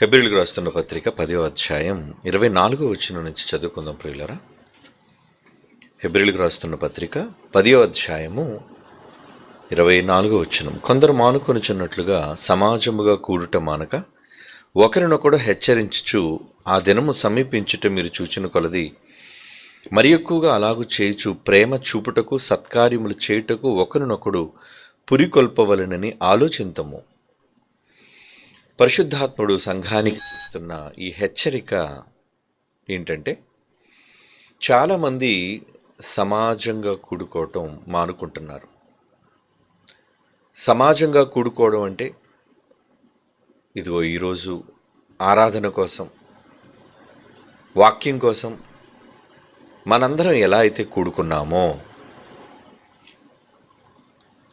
హెబ్రీయులకు రాస్తున్న పత్రిక 10వ అధ్యాయం 24వ వచనం నుంచి చదువుకుందాం ప్రియులారా. హెబ్రీయులకు రాస్తున్న పత్రిక 10వ అధ్యాయము 24వ వచనం. కొందరు మానుకొనుచున్నట్లుగా సమాజముగా కూడుట మానక ఒకరినొకడు హెచ్చరించుచు ఆ దినము సమీపించుట మీరు చూచిన కొలది మరి ఎక్కువగా అలాగు చేయుచు ప్రేమ చూపుటకు సత్కార్యములు చేయుటకు ఒకరినొకడు పురికొల్పవలెనని ఆలోచింతము. పరిశుద్ధాత్ముడు సంఘానికి ఇస్తున్న ఈ హెచ్చరిక ఏంటంటే, చాలామంది సమాజంగా కూడుకోవటం మానుకుంటున్నారు. సమాజంగా కూడుకోవడం అంటే ఇదిగో ఈరోజు ఆరాధన కోసం, వాక్యం కోసం మనందరం ఎలా అయితే కూడుకున్నామో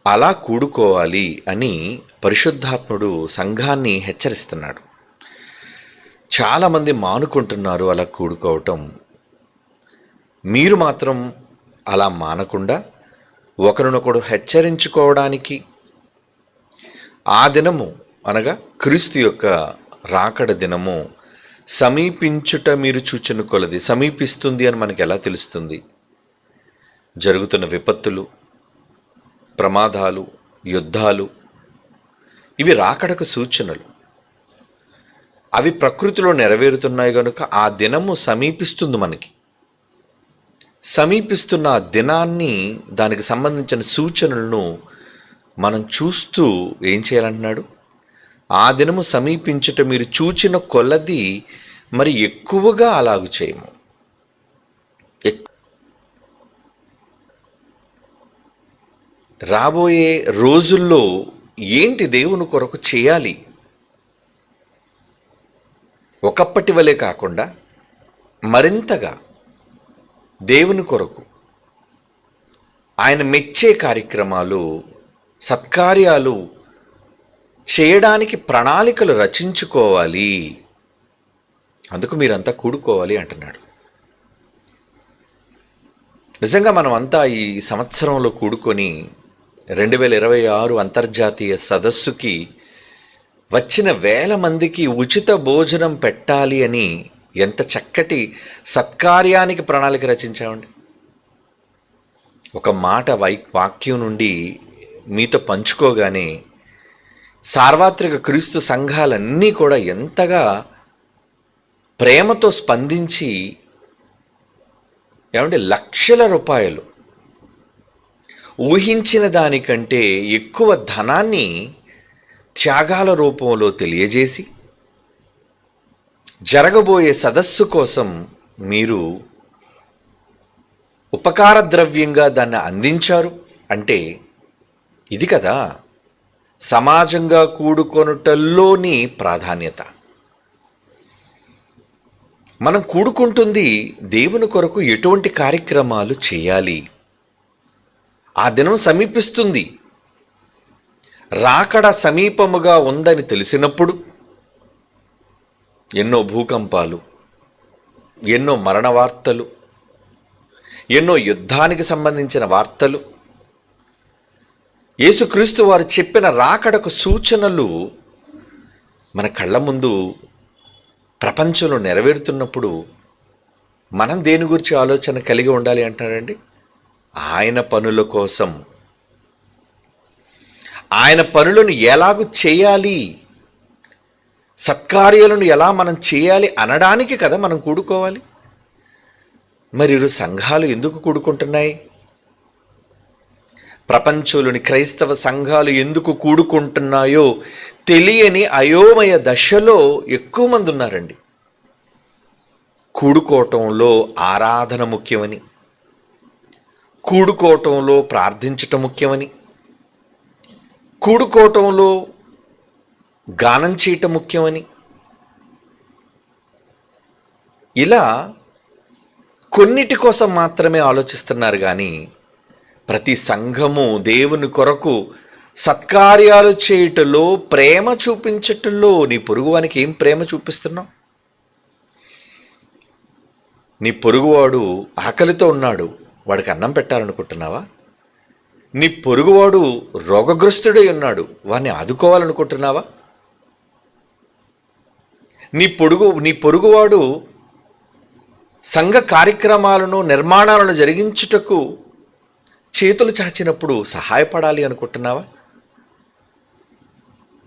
అలా కూడుకోవాలి అని పరిశుద్ధాత్ముడు సంఘాన్ని హెచ్చరిస్తున్నాడు. చాలామంది మానుకుంటున్నారు అలా కూడుకోవటం. మీరు మాత్రం అలా మానకుండా ఒకరినొకడు హెచ్చరించుకోవడానికి ఆ దినము అనగా క్రీస్తు యొక్క రాకడ దినము సమీపించుట మీరు చూచిన కొలది సమీపిస్తుంది అని మనకి ఎలా తెలుస్తుంది? జరుగుతున్న విపత్తులు, ప్రమాదాలు, యుద్ధాలు ఇవి రాకడకు సూచనలు. అవి ప్రకృతిలో నెరవేరుతున్నాయి కనుక ఆ దినము సమీపిస్తుంది. మనకి సమీపిస్తున్న ఆ దినాన్ని, దానికి సంబంధించిన సూచనలను మనం చూస్తూ ఏం చేయాలంటున్నాడు? ఆ దినము సమీపించుట మీరు చూచిన కొలది మరి ఎక్కువగా అలాగు చేయము. రాబోయే రోజుల్లో ఏంటి దేవుని కొరకు చేయాలి? ఒకప్పటి వలె కాకుండా మరింతగా దేవుని కొరకు ఆయన మెచ్చే కార్యక్రమాలు, సత్కార్యాలు చేయడానికి ప్రణాళికలు రచించుకోవాలి. అందుకు మీరంతా కూడుకోవాలి అంటున్నాడు. నిజంగా మనం అంతా ఈ సంవత్సరంలో కూడుకొని 2026 అంతర్జాతీయ సదస్సుకి వచ్చిన వేల మందికి ఉచిత భోజనం పెట్టాలి అని ఎంత చక్కటి సత్కార్యానికి ప్రణాళిక రచించామండి. ఒక మాట వాక్యం నుండి మీతో పంచుకోగానే సార్వత్రిక క్రీస్తు సంఘాలన్నీ కూడా ఎంతగా ప్రేమతో స్పందించి లక్షల రూపాయలు, ఊహించిన దానికంటే ఎక్కువ ధనాన్ని త్యాగాల రూపంలో తెలియజేసి జరగబోయే సదస్సు కోసం మీరు ఉపకార ద్రవ్యంగా దాన్ని అందించారు అంటే ఇది కదా సమాజంగా కూడుకొనుటల్లోని ప్రాధాన్యత. మనం కూడుకుంటుంది దేవుని కొరకు ఎటువంటి కార్యక్రమాలు చేయాలి. ఆ దినం సమీపిస్తుంది, రాకడ సమీపముగా ఉందని తెలిసినప్పుడు ఎన్నో భూకంపాలు, ఎన్నో మరణ వార్తలు, ఎన్నో యుద్ధానికి సంబంధించిన వార్తలు, యేసుక్రీస్తు వారు చెప్పిన రాకడకు సూచనలు మన కళ్ళ ముందు ప్రపంచంలో నెరవేరుతున్నప్పుడు మనం దేని గురించి ఆలోచన కలిగి ఉండాలి అంటారండి? ఆయన పనుల కోసం, ఆయన పనులను ఎలాగూ చేయాలి, సత్కార్యాలను ఎలా మనం చేయాలి అనడానికి కదా మనం కూడుకోవాలి. మరి సంఘాలు ఎందుకు కూడుకుంటున్నాయి? ప్రపంచంలోని క్రైస్తవ సంఘాలు ఎందుకు కూడుకుంటున్నాయో తెలియని అయోమయ దశలో ఎక్కువ మంది ఉన్నారండి. కూడుకోవటంలో ఆరాధన ముఖ్యమని, కూడుకోవటంలో ప్రార్థించటం ముఖ్యమని, కూడుకోవటంలో గానం చేయటం ముఖ్యమని, ఇలా కొన్నిటి కోసం మాత్రమే ఆలోచిస్తున్నారు. కానీ ప్రతి సంఘము దేవుని కొరకు సత్కార్యాలు చేయుటలో, ప్రేమ చూపించటంలో, నీ పొరుగువానికి ఏం ప్రేమ చూపిస్తున్నావు? నీ పొరుగువాడు ఆకలితో ఉన్నాడు, వాడికి అన్నం పెట్టాలనుకుంటున్నావా? నీ పొరుగువాడు రోగగ్రస్తుడై ఉన్నాడు, వాడిని ఆదుకోవాలనుకుంటున్నావా? నీ పొరుగువాడు సంఘ కార్యక్రమాలను నిర్మాణాలను జరిగించుటకు చేతులు చాచినప్పుడు సహాయపడాలి అనుకుంటున్నావా?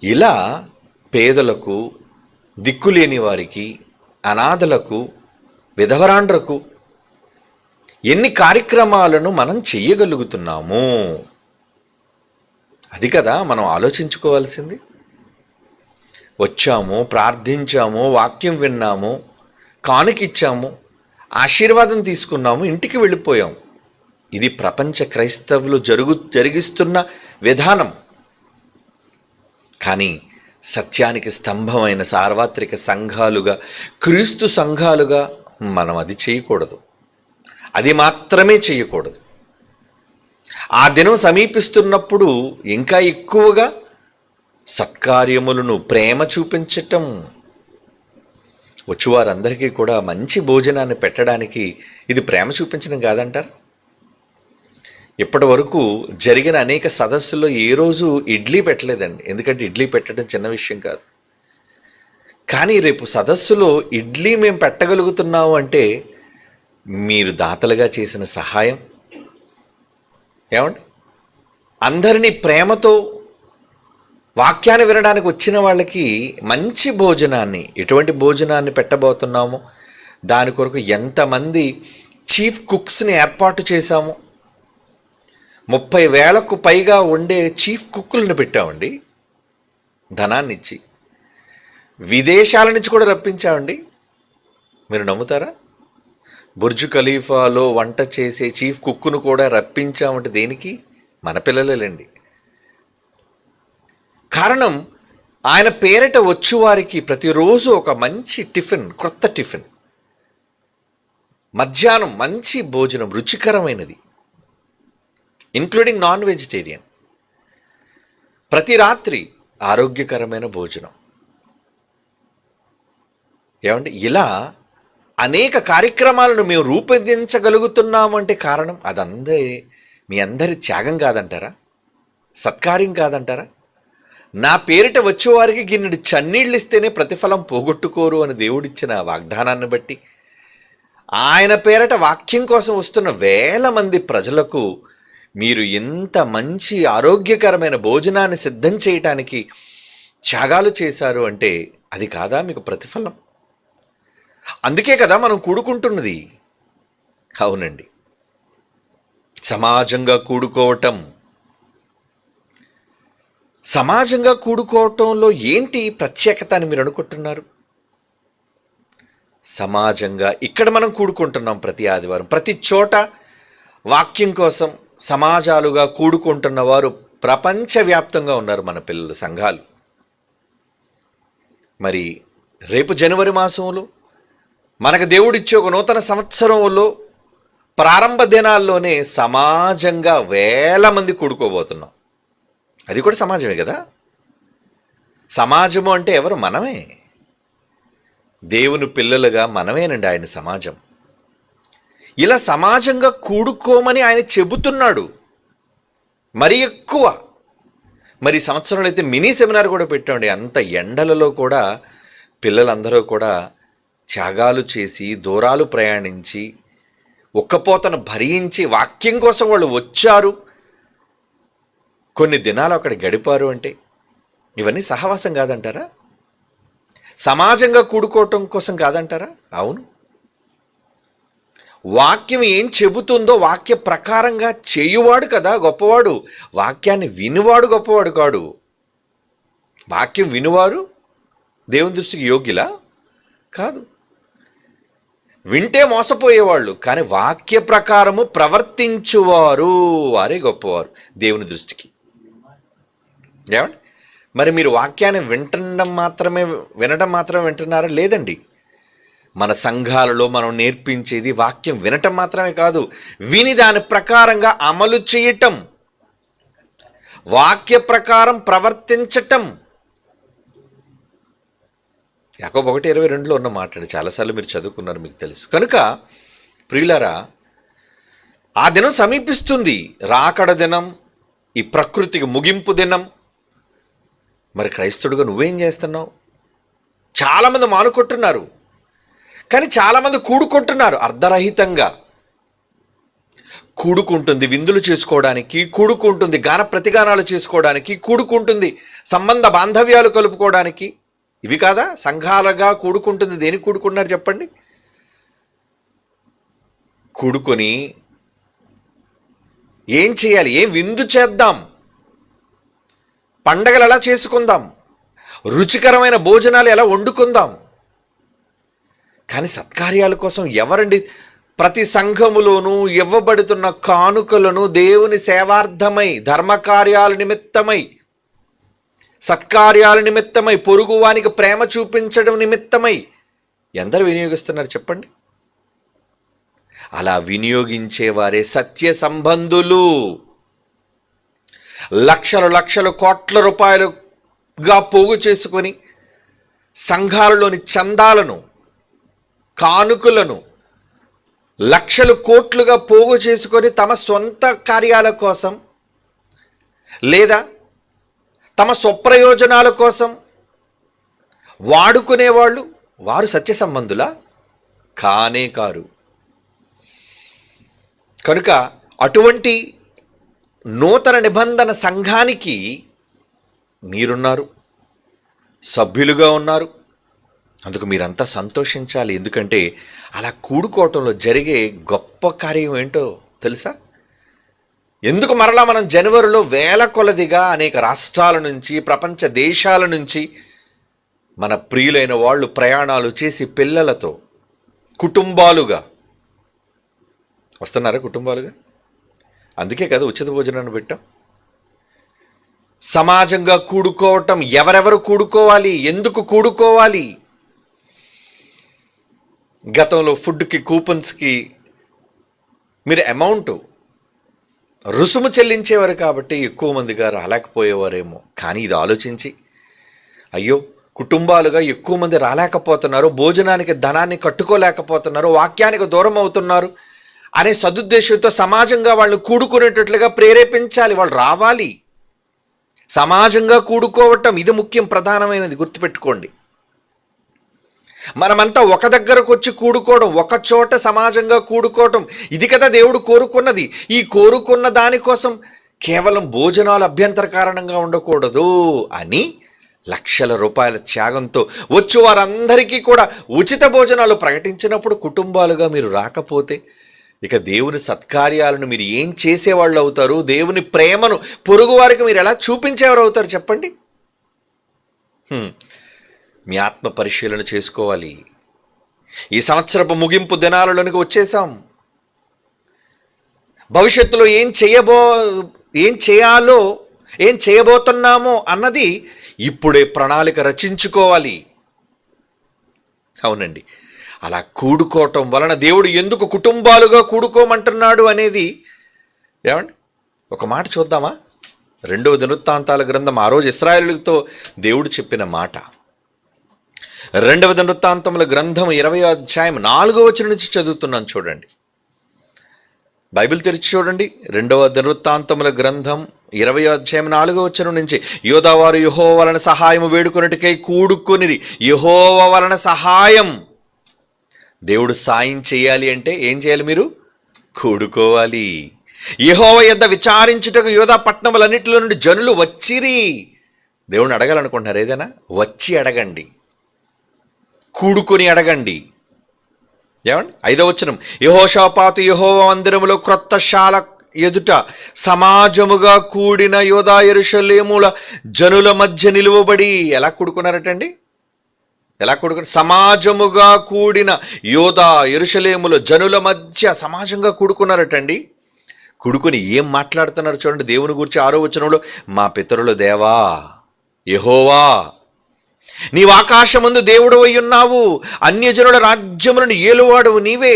ఇలా పేదలకు, దిక్కులేని వారికి, అనాథలకు, విధవరాండ్రకు ఎన్ని కార్యక్రమాలను మనం చెయ్యగలుగుతున్నాము? అది కదా మనం ఆలోచించుకోవాల్సింది. వచ్చాము, ప్రార్థించాము, వాక్యం విన్నాము, కానుకిచ్చాము, ఆశీర్వాదం తీసుకున్నాము, ఇంటికి వెళ్ళిపోయాం. ఇది ప్రపంచ క్రైస్తవులు జరిగిస్తున్న విధానం. కానీ సత్యానికి స్తంభమైన సార్వత్రిక సంఘాలుగా, క్రీస్తు సంఘాలుగా మనం అది చేయకూడదు. అది మాత్రమే చేయకూడదు. ఆ దినం సమీపిస్తున్నప్పుడు ఇంకా ఎక్కువగా సత్కార్యములను ప్రేమ చూపించటం, వచ్చువారందరికీ కూడా మంచి భోజనాన్ని పెట్టడానికి ఇది ప్రేమ చూపించడం కాదంటారు? ఇప్పటి వరకు జరిగిన అనేక సదస్సుల్లో ఏ రోజు ఇడ్లీ పెట్టలేదండి. ఎందుకంటే ఇడ్లీ పెట్టడం చిన్న విషయం కాదు. కానీ రేపు సదస్సులో ఇడ్లీ మేము పెట్టగలుగుతున్నాము అంటే మీరు దాతలుగా చేసిన సహాయం. ఏమండి, అందరినీ ప్రేమతో వాక్యాన్ని వినడానికి వచ్చిన వాళ్ళకి మంచి భోజనాన్ని, ఎటువంటి భోజనాన్ని పెట్టబోతున్నామో దాని కొరకు ఎంతమంది చీఫ్ కుక్స్ని ఏర్పాటు చేశాము. 30,000కు పైగా ఉండే చీఫ్ కుక్కులను పెట్టామండి. ధనాన్ని ఇచ్చి విదేశాల నుంచి కూడా రప్పించామండి. మీరు నమ్ముతారా? బుర్జ్ ఖలీఫాలో వంట చేసే చీఫ్ కుక్కును కూడా రప్పించామంటే దేనికి? మన పిల్లలేండి. కారణం, ఆయన పేరిట వచ్చువారికి ప్రతిరోజు ఒక మంచి టిఫిన్, కొత్త టిఫిన్, మధ్యాహ్నం మంచి భోజనం, రుచికరమైనది, ఇంక్లూడింగ్ నాన్ వెజిటేరియన్, ప్రతి రాత్రి ఆరోగ్యకరమైన భోజనం. ఏమండి, ఇలా అనేక కార్యక్రమాలను మేము రూపొందించగలుగుతున్నామంటే కారణం మీ అందరి త్యాగం కాదంటారా? సత్కార్యం కాదంటారా? నా పేరిట వచ్చేవారికి గిన్నెడు చన్నీళ్ళు ఇస్తేనే ప్రతిఫలం పోగొట్టుకోరు అని దేవుడిచ్చిన వాగ్దానాన్ని బట్టి, ఆయన పేరిట వాక్యం కోసం వస్తున్న వేల మంది ప్రజలకు మీరు ఎంత మంచి ఆరోగ్యకరమైన భోజనాన్ని సిద్ధం చేయటానికి త్యాగాలు చేశారు అంటే అది కాదా మీకు ప్రతిఫలం? అందుకే కదా మనం కూడుకుంటున్నది. అవునండి, సమాజంగా కూడుకోవటం. సమాజంగా కూడుకోవటంలో ఏంటి ప్రత్యేకత అని మీరు అనుకుంటున్నారు? సమాజంగా ఇక్కడ మనం కూడుకుంటున్నాం ప్రతి ఆదివారం. ప్రతి చోట వాక్యం కోసం సమాజాలుగా కూడుకుంటున్న వారు ప్రపంచవ్యాప్తంగా ఉన్నారు మన పిల్లలు, సంఘాలు. మరి రేపు జనవరి మాసంలో మనకు దేవుడిచ్చే ఒక నూతన సంవత్సరంలో ప్రారంభ దినాల్లోనే సమాజంగా వేల మంది కూడుకోబోతున్నాం. అది కూడా సమాజమే కదా. సమాజము అంటే ఎవరు? మనమే. దేవుని పిల్లలుగా మనమేనండి ఆయన సమాజం. ఇలా సమాజంగా కూడుకోమని ఆయన చెబుతున్నాడు. మరి ఎక్కువ, మరి సంవత్సరంలో అయితే మినీ సెమినార్ కూడా పెట్టండి. అంత ఎండలలో కూడా పిల్లలందరూ కూడా త్యాగాలు చేసి, దూరాలు ప్రయాణించి, ఒక్కపోతను భరించి వాక్యం కోసం వాళ్ళు వచ్చారు, కొన్ని దినాలు అక్కడ గడిపారు అంటే ఇవన్నీ సహవాసం కాదంటారా? సమాజంగా కూడుకోవటం కోసం కాదంటారా? అవును. వాక్యం ఏం చెబుతుందో వాక్య ప్రకారంగా చేయువాడు కదా గొప్పవాడు. వాక్యాన్ని వినువాడు గొప్పవాడు కాడు. వాక్యం వినువారు దేవుని దృష్టికి యోగ్యులా? కాదు. వింటే మోసపోయేవాళ్ళు, కానీ వాక్య ప్రకారము ప్రవర్తించువారు వారే గొప్పవారు దేవుని దృష్టికి. ఏమండి, మరి మీరు వాక్యాన్ని వినడం మాత్రమే వింటున్నారా? లేదండి. మన సంఘాలలో మనం నేర్పించేది వాక్యం వినటం మాత్రమే కాదు, విని దాని ప్రకారంగా అమలు చేయటం, వాక్య ప్రకారం ప్రవర్తించటం. యాకోబు 1:22లో ఉన్న మాట్లాడి చాలాసార్లు మీరు చదువుకున్నారు, మీకు తెలుసు. కనుక ప్రియులారా, ఆ దినం సమీపిస్తుంది, రాకడ దినం, ఈ ప్రకృతికి ముగింపు దినం. మరి క్రైస్తవుడుగా నువ్వేం చేస్తున్నావు? చాలామంది మానుకుంటున్నారు, కానీ చాలామంది కూడుకుంటున్నారు అర్ధరహితంగా. కూడుకుంటుంది విందులు చేసుకోవడానికి, కూడుకుంటుంది గాన ప్రతిగానాలు చేసుకోవడానికి, కూడుకుంటుంది సంబంధ బాంధవ్యాలు కలుపుకోవడానికి. ఇవి కాదా సంఘాలుగా కూడుకుంటుంది? దేనికి కూడుకుంటున్నారు చెప్పండి? కూడుకొని ఏం చేయాలి? ఏం విందు చేద్దాం, పండగలు ఎలా చేసుకుందాం, రుచికరమైన భోజనాలు ఎలా వండుకుందాం. కానీ సత్కార్యాల కోసం ఎవరండి? ప్రతి సంఘములోనూ ఇవ్వబడుతున్న కానుకలను దేవుని సేవార్థమై, ధర్మకార్యాల నిమిత్తమై, సత్కార్యాల నిమిత్తమై, పొరుగువానికి ప్రేమ చూపించడం నిమిత్తమై ఎందరు వినియోగిస్తున్నారు చెప్పండి? అలా వినియోగించేవారే సత్య సంబంధులు. లక్షలు లక్షలు కోట్ల రూపాయలుగా పోగు చేసుకొని సంఘాలలోని చందాలను, కానుకలను లక్షలు కోట్లుగా పోగు చేసుకొని తమ సొంత కార్యాల కోసం లేదా తమ స్వప్రయోజనాల కోసం వాడుకునేవాళ్ళు వారు సత్య సంబంధులా? కానే కారు. కనుక అటువంటి నూతన నిబంధన సంఘానికి మీరున్నారు, సభ్యులుగా ఉన్నారు. అందుకు మీరంతా సంతోషించాలి. ఎందుకంటే అలా కూడుకోవటంలో జరిగే గొప్ప కార్యం ఏంటో తెలుసా? ఎందుకు మరలా మనం జనవరిలో వేల కొలదిగా అనేక రాష్ట్రాల నుంచి, ప్రపంచ దేశాల నుంచి మన ప్రియులైన వాళ్ళు ప్రయాణాలు చేసి పిల్లలతో కుటుంబాలుగా వస్తున్నారా? కుటుంబాలుగా. అందుకే కదా ఉచిత భోజనాన్ని పెట్టాం. సమాజంగా కూడుకోవటం. ఎవరెవరు కూడుకోవాలి? ఎందుకు కూడుకోవాలి? గతంలో ఫుడ్కి, కూపన్స్కి మీరు అమౌంట్ రుసుము చెల్లించేవారు కాబట్టి ఎక్కువ మందిగా రాలేకపోయేవారేమో. కానీ ఇది ఆలోచించి, అయ్యో కుటుంబాలుగా ఎక్కువ మంది రాలేకపోతున్నారు, భోజనానికి ధనాన్ని కట్టుకోలేకపోతున్నారు, వాక్యానికి దూరం అవుతున్నారు అనే సదుద్దేశంతో సమాజంగా వాళ్ళు కూడుకునేటట్లుగా ప్రేరేపించాలి. వాళ్ళు రావాలి. సమాజంగా కూడుకోవటం ఇది ముఖ్యం, ప్రధానమైనది. గుర్తుపెట్టుకోండి. మనమంతా ఒక దగ్గరకు వచ్చి కూడుకోవడం, ఒక చోట సమాజంగా కూడుకోవటం, ఇది కదా దేవుడు కోరుకున్నది. ఈ కోరుకున్న దానికోసం కేవలం భోజనాలు అభ్యంతర కారణంగా ఉండకూడదు అని లక్షల రూపాయల త్యాగంతో వచ్చి వారందరికీ కూడా ఉచిత భోజనాలు ప్రకటించినప్పుడు కుటుంబాలుగా మీరు రాకపోతే ఇక దేవుని సత్కార్యాలను మీరు ఏం చేసేవాళ్ళు అవుతారు? దేవుని ప్రేమను పొరుగు వారికి మీరు ఎలా చూపించేవారు అవుతారు చెప్పండి? మీ ఆత్మ పరిశీలన చేసుకోవాలి. ఈ సంవత్సరపు ముగింపు దినాలలోనికి వచ్చేసాం. భవిష్యత్తులో ఏం చేయాలో, ఏం చేయబోతున్నామో అన్నది ఇప్పుడే ప్రణాళిక రచించుకోవాలి. అవునండి. అలా కూడుకోవటం వలన దేవుడు ఎందుకు కుటుంబాలుగా కూడుకోమంటున్నాడు అనేది ఏమండి ఒక మాట చూద్దామా? 2వ దినవృత్తాంతాల గ్రంథం ఆ రోజు ఇశ్రాయేలుతో దేవుడు చెప్పిన మాట. 2వ దినవృత్తాంతముల గ్రంథం 20వ అధ్యాయం 4వ వచనం నుంచి చదువుతున్నాను చూడండి. బైబిల్ తెరిచి చూడండి. 2వ దినవృత్తాంతముల గ్రంథం 20వ అధ్యాయం 4వ వచనం నుంచి, యోదావారు యెహోవా వలన సహాయం వేడుకొనుటకై కూడుకొనిరి. యెహోవా వలన సహాయం. దేవుడు సాయం చేయాలి అంటే ఏం చేయాలి? మీరు కూడుకోవాలి. యెహోవా యొద్ద విచారించుటకు యోధా పట్టణములన్నిటిలో నుండి జనులు వచ్చిరి. దేవుని అడగాలనుకుంటున్నారు ఏదైనా? వచ్చి అడగండి, కూడుకొని అడగండి. ఏమండి? 5వ వచనం, యెహోషాపాతు యెహోవా మందిరములో క్రొత్త శాల ఎదుట సమాజముగా కూడిన యోధా యెరూషలేముల జనుల మధ్య నిలువబడి. ఎలా కూడుకున్నారటండి? ఎలా కూడుకున్నారు? సమాజముగా కూడిన యోధా యెరూషలేముల జనుల మధ్య సమాజంగా కూడుకున్నారటండి. కూడుకొని ఏం మాట్లాడుతున్నారు చూడండి. దేవుని గురించి 6వ వచనంలో, మా పితరుల దేవా యెహోవా, నీవు ఆకాశమందు దేవుడు అయి ఉన్నావు, అన్యజనుల రాజ్యములను ఏలువాడు నీవే.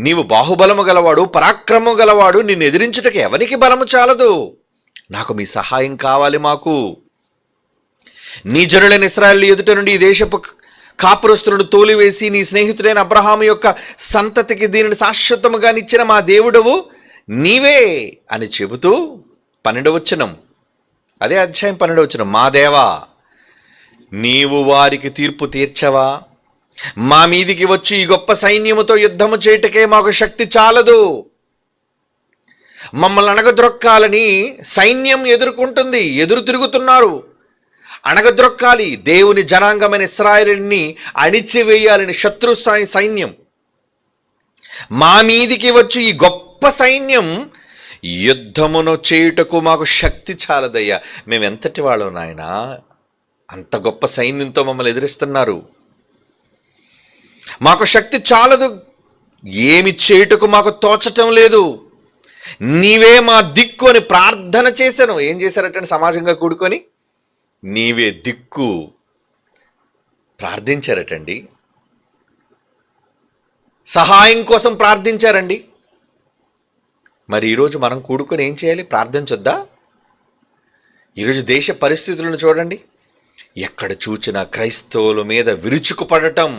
నీవు బాహుబలము గలవాడు, పరాక్రమము గలవాడు. నిన్ను ఎదిరించుటకు ఎవరికి బలము చాలదు. నాకు మీ సహాయం కావాలి. మాకు నీ జనులైన ఇశ్రాయేలు ఎదుట నుండి ఈ దేశపు కాపురస్తులను తోలివేసి నీ స్నేహితుడైన అబ్రహాము యొక్క సంతతికి దీనిని శాశ్వతముగా నిచ్చిన మా దేవుడవు నీవే అని చెబుతూ 12వ వచనం, అదే అధ్యాయం 12వ వచనం, మా దేవా నీవు వారికి తీర్పు తీర్చవా? మా మీదికి వచ్చి ఈ గొప్ప సైన్యముతో యుద్ధము చేయుటకే మాకు శక్తి చాలదు. మమ్మల్ని అణగద్రొక్కాలని సైన్యం ఎదుర్కొంటుంది, ఎదురు తిరుగుతున్నారు. అణగద్రొక్కాలి, దేవుని జనాంగమైన ఇశ్రాయేలుని అణిచివేయాలని శత్రు సైన్యం. మా మీదికి వచ్చి ఈ గొప్ప సైన్యం యుద్ధమును చేయుటకు మాకు శక్తి చాలదయ్యా. మేము ఎంతటి వాళ్ళం నాయనా, అంత గొప్ప సైన్యంతో మమ్మల్ని ఎదిరిస్తున్నారు. మాకు శక్తి చాలదు, ఏమి చేయుటకు మాకు తోచటం లేదు. నీవే మా దిక్కు అని ప్రార్థన చేశాను. ఏం చేశారటండి? సమాజంగా కూడుకొని నీవే దిక్కు ప్రార్థించారటండి. సహాయం కోసం ప్రార్థించారండి. మరి ఈరోజు మనం కూడుకొని ఏం చేయాలి? ప్రార్థించొద్దా? ఈరోజు దేశ పరిస్థితులను చూడండి. ఎక్కడ చూచినా క్రైస్తవుల మీద విరుచుకుపడటం,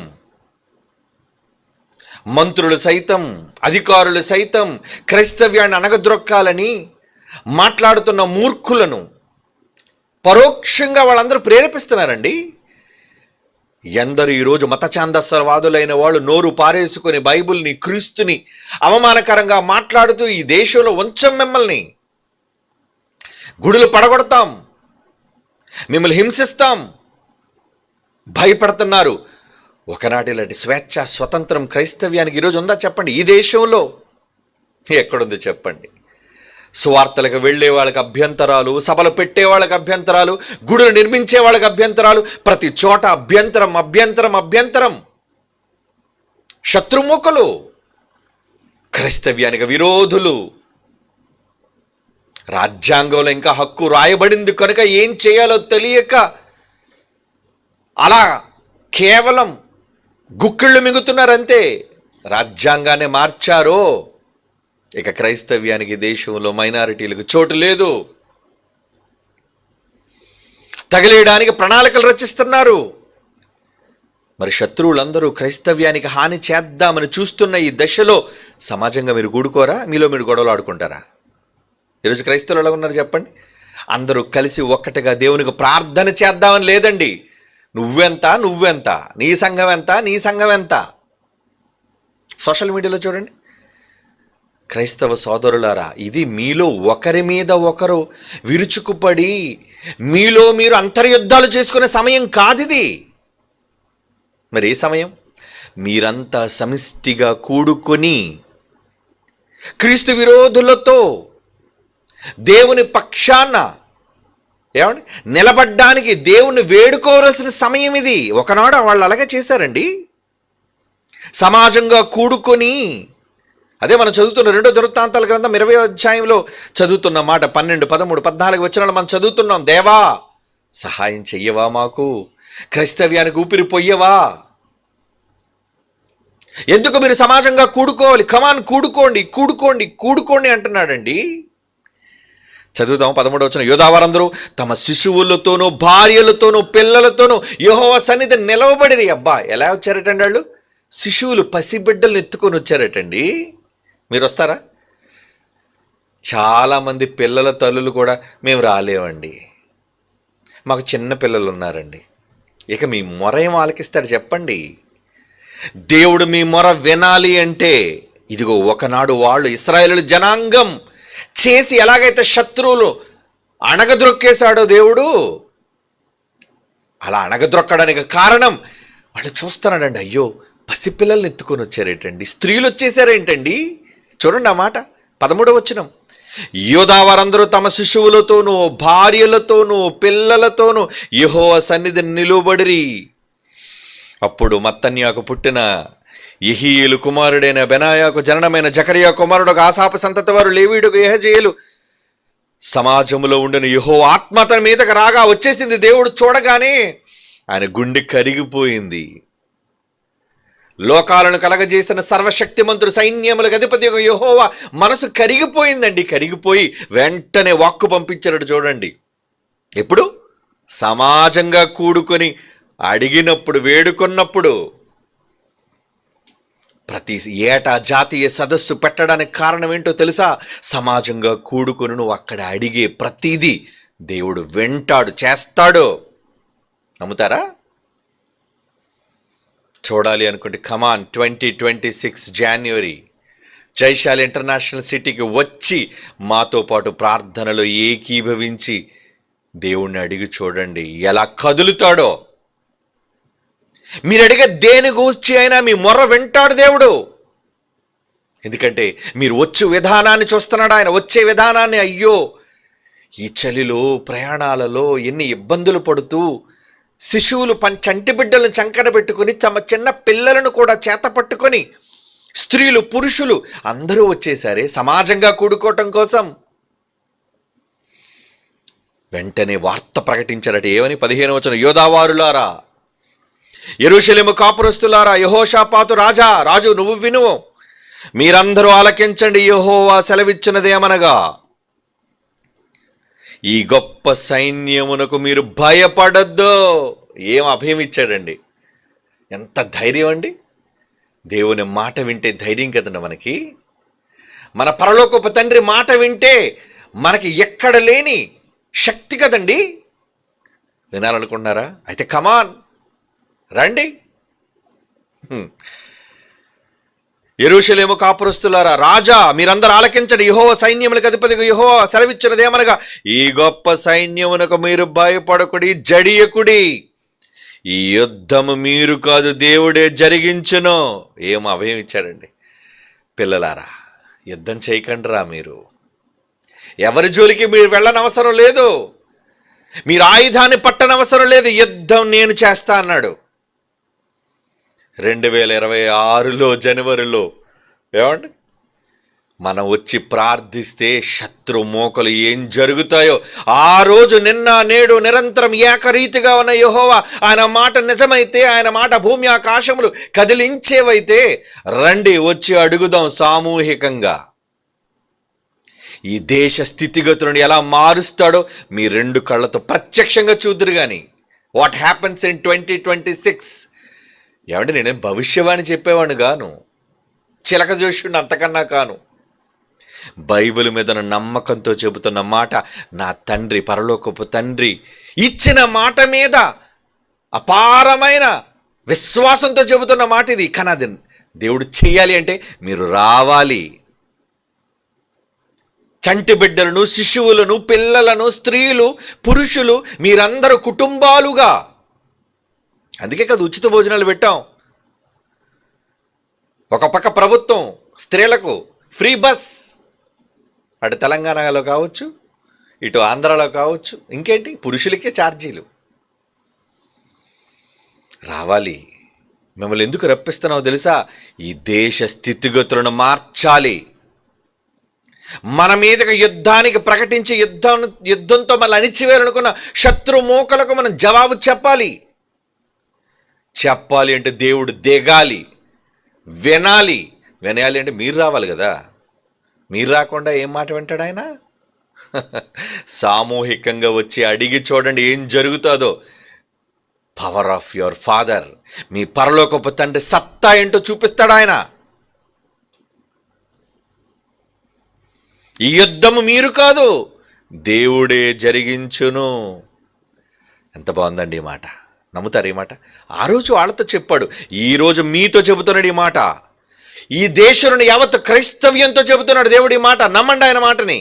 మంత్రులు సైతం, అధికారులు సైతం క్రైస్తవ్యాన్ని అణగద్రొక్కాలని మాట్లాడుతున్న మూర్ఖులను పరోక్షంగా వాళ్ళందరూ ప్రేరేపిస్తున్నారండి. ఎందరు ఈరోజు మత ఛాందస్సవాదులైన వాళ్ళు నోరు పారేసుకుని బైబిల్ని, క్రీస్తుని అవమానకరంగా మాట్లాడుతూ ఈ దేశంలో ఉంచం, మిమ్మల్ని గుడులు పడగొడతాం, మిమ్మల్ని హింసిస్తాం భయపడుతున్నారు. ఒకనాటి ఇలాంటి స్వేచ్ఛ, స్వతంత్రం క్రైస్తవ్యానికి ఈరోజు ఉందా చెప్పండి? ఈ దేశంలో ఎక్కడుంది చెప్పండి? సువార్తలకు వెళ్ళే వాళ్ళకి అభ్యంతరాలు, సభలు పెట్టే వాళ్ళకి అభ్యంతరాలు, గుడులు నిర్మించే వాళ్ళకి అభ్యంతరాలు, ప్రతి చోట అభ్యంతరం అభ్యంతరం అభ్యంతరం. శత్రుముఖులు, క్రైస్తవ్యానికి విరోధులు. రాజ్యాంగంలో ఇంకా హక్కు రాయబడింది కనుక ఏం చేయాలో తెలియక అలా కేవలం గుక్కిళ్ళు మింగుతున్నారంతే. రాజ్యాంగాన్ని మార్చారో ఇక క్రైస్తవ్యానికి దేశంలో మైనారిటీలకు చోటు లేదు. తగిలేయడానికి ప్రణాళికలు రచిస్తున్నారు. మరి శత్రువులందరూ క్రైస్తవ్యానికి హాని చేద్దామని చూస్తున్న ఈ దశలో సమాజంగా మీరు కూడుకోరా? మీలో మీరు గొడవలు ఆడుకుంటారా? ఈరోజు క్రైస్తవులు ఎలా ఉన్నారు చెప్పండి? అందరూ కలిసి ఒక్కటిగా దేవునికి ప్రార్థన చేద్దామని లేదండి. నువ్వెంత, నువ్వెంత, నీ సంఘం ఎంత, నీ సంఘం ఎంత. సోషల్ మీడియాలో చూడండి. క్రైస్తవ సోదరులారా, ఇది మీలో ఒకరి మీద ఒకరు విరుచుకుపడి మీలో మీరు అంతర్యుద్ధాలు చేసుకునే సమయం కాదిది. మరి ఏ సమయం? మీరంతా సమిష్టిగా కూడుకొని క్రీస్తు విరోధులతో దేవుని పక్షాన ఏమండి నిలబడ్డానికి దేవుణ్ణి వేడుకోవాల్సిన సమయం ఇది. ఒకనాడు వాళ్ళు అలాగే చేశారండి. సమాజంగా కూడుకొని, అదే మనం చదువుతున్న 2 దినవృత్తాంతాల గ్రంథం 20వ అధ్యాయంలో చదువుతున్న మాట 12, 13, 14 వచనాలు మనం చదువుతున్నాం. దేవా సహాయం చెయ్యవా, మాకు క్రైస్తవ్యానికి ఊపిరి పొయ్యవా? ఎందుకు మీరు సమాజంగా కూడుకోవాలి? కమాన్, కూడుకోండి, కూడుకోండి, కూడుకోండి అంటున్నాడండి. చదువుదాం 13వ వచనం. యోధావారందరూ తమ శిశువులతోనూ భార్యలతోనూ పిల్లలతోనూ యెహోవా సన్నిధి నిలవబడిరి. అబ్బా, ఎలా వచ్చారటండి వాళ్ళు? శిశువులు, పసిబిడ్డలను ఎత్తుకొని వచ్చారటండి. మీరు వస్తారా? చాలామంది పిల్లల తల్లులు కూడా మేము రాలేమండి, మాకు చిన్న పిల్లలు ఉన్నారండి. ఇక మీ మొర ఏం ఆలకిస్తాడు చెప్పండి? దేవుడు మీ మొర వినాలి అంటే ఇదిగో ఒకనాడు వాళ్ళు ఇశ్రాయేలు జనాంగం చేసి ఎలాగైతే శత్రువులు అణగద్రొక్కేశాడో దేవుడు, అలా అణగద్రొక్కడానికి కారణం వాళ్ళు చూస్తున్నాడండి. అయ్యో, పసిపిల్లల్ని ఎత్తుకొని వచ్చారేంటండి, స్త్రీలు వచ్చేసారేంటండి. చూడండి ఆ మాట 13వ వచనం. యోధావారందరూ తమ శిశువులతోనూ భార్యలతోనూ పిల్లలతోనూ యెహోవా సన్నిధి నిలువబడిరి. అప్పుడు మత్తన్యాకు పుట్టిన యెహీయేలు కుమారుడైన బెనాయాకు జననమైన జకరియా కుమారుడు ఆసాపు సంతతి వారు లేవీయుడు యెహజీయేలు సమాజంలో ఉండిన యెహోవా ఆత్మ అతని మీదకి రాగా వచ్చేసింది. దేవుడు చూడగానే ఆయన గుండె కరిగిపోయింది. లోకాలను కలగజేసిన సర్వశక్తిమంతుడు సైన్యములకు అధిపతి యెహోవా మనసు కరిగిపోయిందండి. కరిగిపోయి వెంటనే వాక్కు పంపించాడు. చూడండి, ఎప్పుడు? సమాజంగా కూడుకొని అడిగినప్పుడు, వేడుకున్నప్పుడు. ప్రతి ఏటా జాతీయ సదస్సు పెట్టడానికి కారణం ఏంటో తెలుసా? సమాజంగా కూడుకొని నువ్వు అక్కడ అడిగే ప్రతిదీ దేవుడు వింటాడు, చేస్తాడు. నమ్ముతారా? చూడాలి అనుకుంటే కమాన్, 2026 జనవరి జైశాలి ఇంటర్నేషనల్ సిటీకి వచ్చి మాతో పాటు ప్రార్థనలో ఏకీభవించి దేవుణ్ణి అడిగి చూడండి ఎలా కదులుతాడో. మీరు అడిగే దేని గూర్చి అయినా మీ మొర్ర వింటాడు దేవుడు. ఎందుకంటే మీరు వచ్చే విధానాన్ని చూస్తున్నాడు ఆయన, వచ్చే విధానాన్ని. అయ్యో, ఈ చలిలో ప్రయాణాలలో ఎన్ని ఇబ్బందులు పడుతూ శిశువులు చంటి బిడ్డలను చంకన పెట్టుకుని తమ చిన్న పిల్లలను కూడా చేత పట్టుకొని స్త్రీలు పురుషులు అందరూ వచ్చేసారే సమాజంగా కూడుకోవటం కోసం. వెంటనే వార్త ప్రకటించారట. ఏమని? 15వ వచనం, యోధావారులారా, యెరూషలేము కాపురస్తులారా, యెహోషాపాతు రాజు నువ్వు వినుము, మీరందరూ ఆలకించండి. యెహోవా సెలవిచ్చినదేమనగా, ఈ గొప్ప సైన్యమునకు మీరు భయపడద్దు. ఏం అభయం ఇచ్చాడండి! ఎంత ధైర్యం అండి! దేవుని మాట వింటే ధైర్యం కదండి మనకి. మన పరలోకపు తండ్రి మాట వింటే మనకి ఎక్కడ లేని శక్తి కదండి. వినాలనుకుంటున్నారా? అయితే కమాన్, రండి. యెరూషలేము కాపురస్తులారా, రాజా మీరందరూ ఆలకించండి. యెహోవా సైన్యములకు అధిపతిగా యెహోవా సెలవిచ్చినదేమనగా, ఈ గొప్ప సైన్యమునకు మీరు భయపడకుడి, జడియకుడి. ఈ యుద్ధము మీరు కాదు, దేవుడే జరిగించును. ఏం అభయం ఇచ్చాడండి! పిల్లలారా, యుద్ధం చేయకండిరా. మీరు ఎవరి జోలికి మీరు వెళ్ళనవసరం లేదు. మీరు ఆయుధాన్ని పట్టనవసరం లేదు. యుద్ధం నేను చేస్తా అన్నాడు 2026లో జనవరిలో. ఏమండి, మనం వచ్చి ప్రార్థిస్తే శత్రు మోకలు ఏం జరుగుతాయో ఆ రోజు, నిన్న నేడు నిరంతరం ఏకరీతిగా ఉన్న యెహోవా ఆయన మాట నిజమైతే, ఆయన మాట భూమి ఆకాశములు కదిలించేవైతే రండి వచ్చి అడుగుదాం సామూహికంగా. ఈ దేశ స్థితిగతులను ఎలా మారుస్తాడో మీ 2 కళ్ళతో ప్రత్యక్షంగా చూద్దరు. కానీ వాట్ హ్యాపన్స్ ఇన్ 2026? ఏమంటే నేనేం భవిష్యవాణి చెప్పేవాడిని గాను, చిలక జోష్యుడిని అంతకన్నా కాను. బైబిల్ మీద నమ్మకంతో చెబుతున్న మాట, నా తండ్రి పరలోకపు తండ్రి ఇచ్చిన మాట మీద అపారమైన విశ్వాసంతో చెబుతున్న మాట ఇది. కానీ అది దేవుడు చెయ్యాలి అంటే మీరు రావాలి. చంటి బిడ్డలను, శిశువులను, పిల్లలను, స్త్రీలు, పురుషులు మీరందరూ కుటుంబాలుగా. అందుకే కదా ఉచిత భోజనాలు పెట్టాం. ఒక పక్క ప్రభుత్వం స్త్రీలకు ఫ్రీ బస్, అటు తెలంగాణలో కావచ్చు, ఇటు ఆంధ్రాలో కావచ్చు, ఇంకేంటి పురుషులకే ఛార్జీలు. రావాలి. మిమ్మల్ని ఎందుకు రప్పిస్తున్నావో తెలుసా? ఈ దేశ స్థితిగతులను మార్చాలి. మన మీదకి యుద్ధానికి ప్రకటించి యుద్ధంతో మళ్ళీ అణిచివేయాలనుకున్న శత్రు మోకలకు మనం జవాబు చెప్పాలి. చెప్పాలి అంటే దేవుడు దిగాలి, వినాలి. వినాలి అంటే మీరు రావాలి కదా. మీరు రాకుండా ఏం మాట వింటాడు ఆయన? సామూహికంగా వచ్చి అడిగి చూడండి ఏం జరుగుతుందో. పవర్ ఆఫ్ యువర్ ఫాదర్, మీ పరలోకపు తండ్రి సత్తా ఏంటో చూపిస్తాడు ఆయన. ఈ యుద్ధము మీరు కాదు, దేవుడే జరిగించును. ఎంత బాగుందండి ఈ మాట. నమ్ముతారు ఈ మాట? ఆ రోజు వాళ్ళతో చెప్పాడు, ఈరోజు మీతో చెబుతున్నాడు ఈ మాట. ఈ దేశంలో యావత్ క్రైస్తవ్యంతో చెబుతున్నాడు దేవుడు ఈ మాట. నమ్మండి ఆయన మాటని.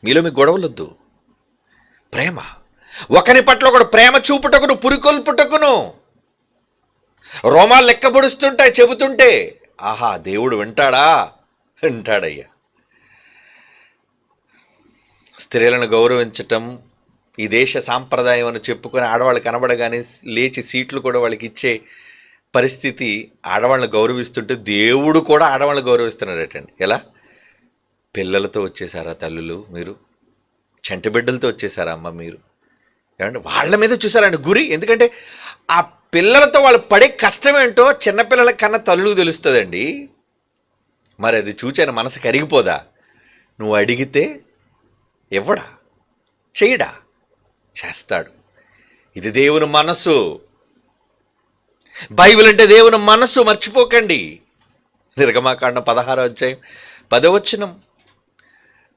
మీలో మీ గొడవలొద్దు, ప్రేమ. ఒకరి పట్ల ఒకడు ప్రేమ చూపుటకును, పురికొల్పుటకును. రోమాలు లెక్కబడుస్తుంటాయి చెబుతుంటే. ఆహా, దేవుడు వింటాడా? వింటాడయ్యా. స్త్రీలను గౌరవించటం ఈ దేశ సాంప్రదాయం అని చెప్పుకొని ఆడవాళ్ళు కనబడగానే లేచి సీట్లు కూడా వాళ్ళకి ఇచ్చే పరిస్థితి. ఆడవాళ్ళని గౌరవిస్తుంటే దేవుడు కూడా ఆడవాళ్ళని గౌరవిస్తున్నాడటండి. ఎలా? పిల్లలతో వచ్చేసారా తల్లులు? మీరు చంటి బిడ్డలతో వచ్చేసారా అమ్మ మీరు? ఏమంటే వాళ్ళ మీద చూసారండి గురి. ఎందుకంటే ఆ పిల్లలతో వాళ్ళు పడే కష్టం ఏంటో చిన్నపిల్లల కన్నా తల్లులకు తెలుస్తుందండి. మరి అది చూచాను మనసు కరిగిపోదా? నువ్వు అడిగితే ఇవ్వడా? చెయ్యడా? చేస్తాడు. ఇది దేవుని మనసు. బైబిల్ అంటే దేవుని మనసు, మర్చిపోకండి. నిర్గమాకాండం 16వ అధ్యాయం 10వ వచనం.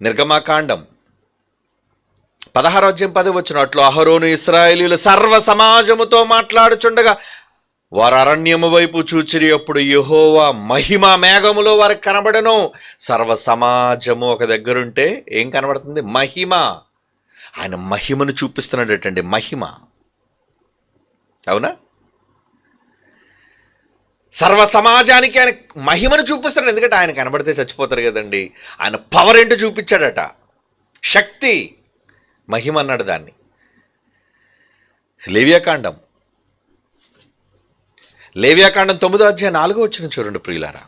నిర్గమాకాండం 16:10 అట్లు అహరోను ఇశ్రాయేలీయులు సర్వ సమాజముతో మాట్లాడుచుండగా వారు అరణ్యము వైపు చూచిరి. అప్పుడు యెహోవా మహిమ మేఘములో వారికి కనబడెను. సర్వ సమాజము ఒక దగ్గరుంటే ఏం కనబడుతుంది? మహిమ. ఆయన మహిమను చూపిస్తున్నాడటండి. మహిమ, అవునా? సర్వ సమాజానికి ఆయన మహిమను చూపిస్తున్నాడు. ఎందుకంటే ఆయన కనబడితే చచ్చిపోతారు కదండి. ఆయన పవర్ ఏంటో చూపించాడట. శక్తి, మహిమ అన్నాడు దాన్ని. లేవియాకాండం 9:4 చూడండి ప్రియులారా.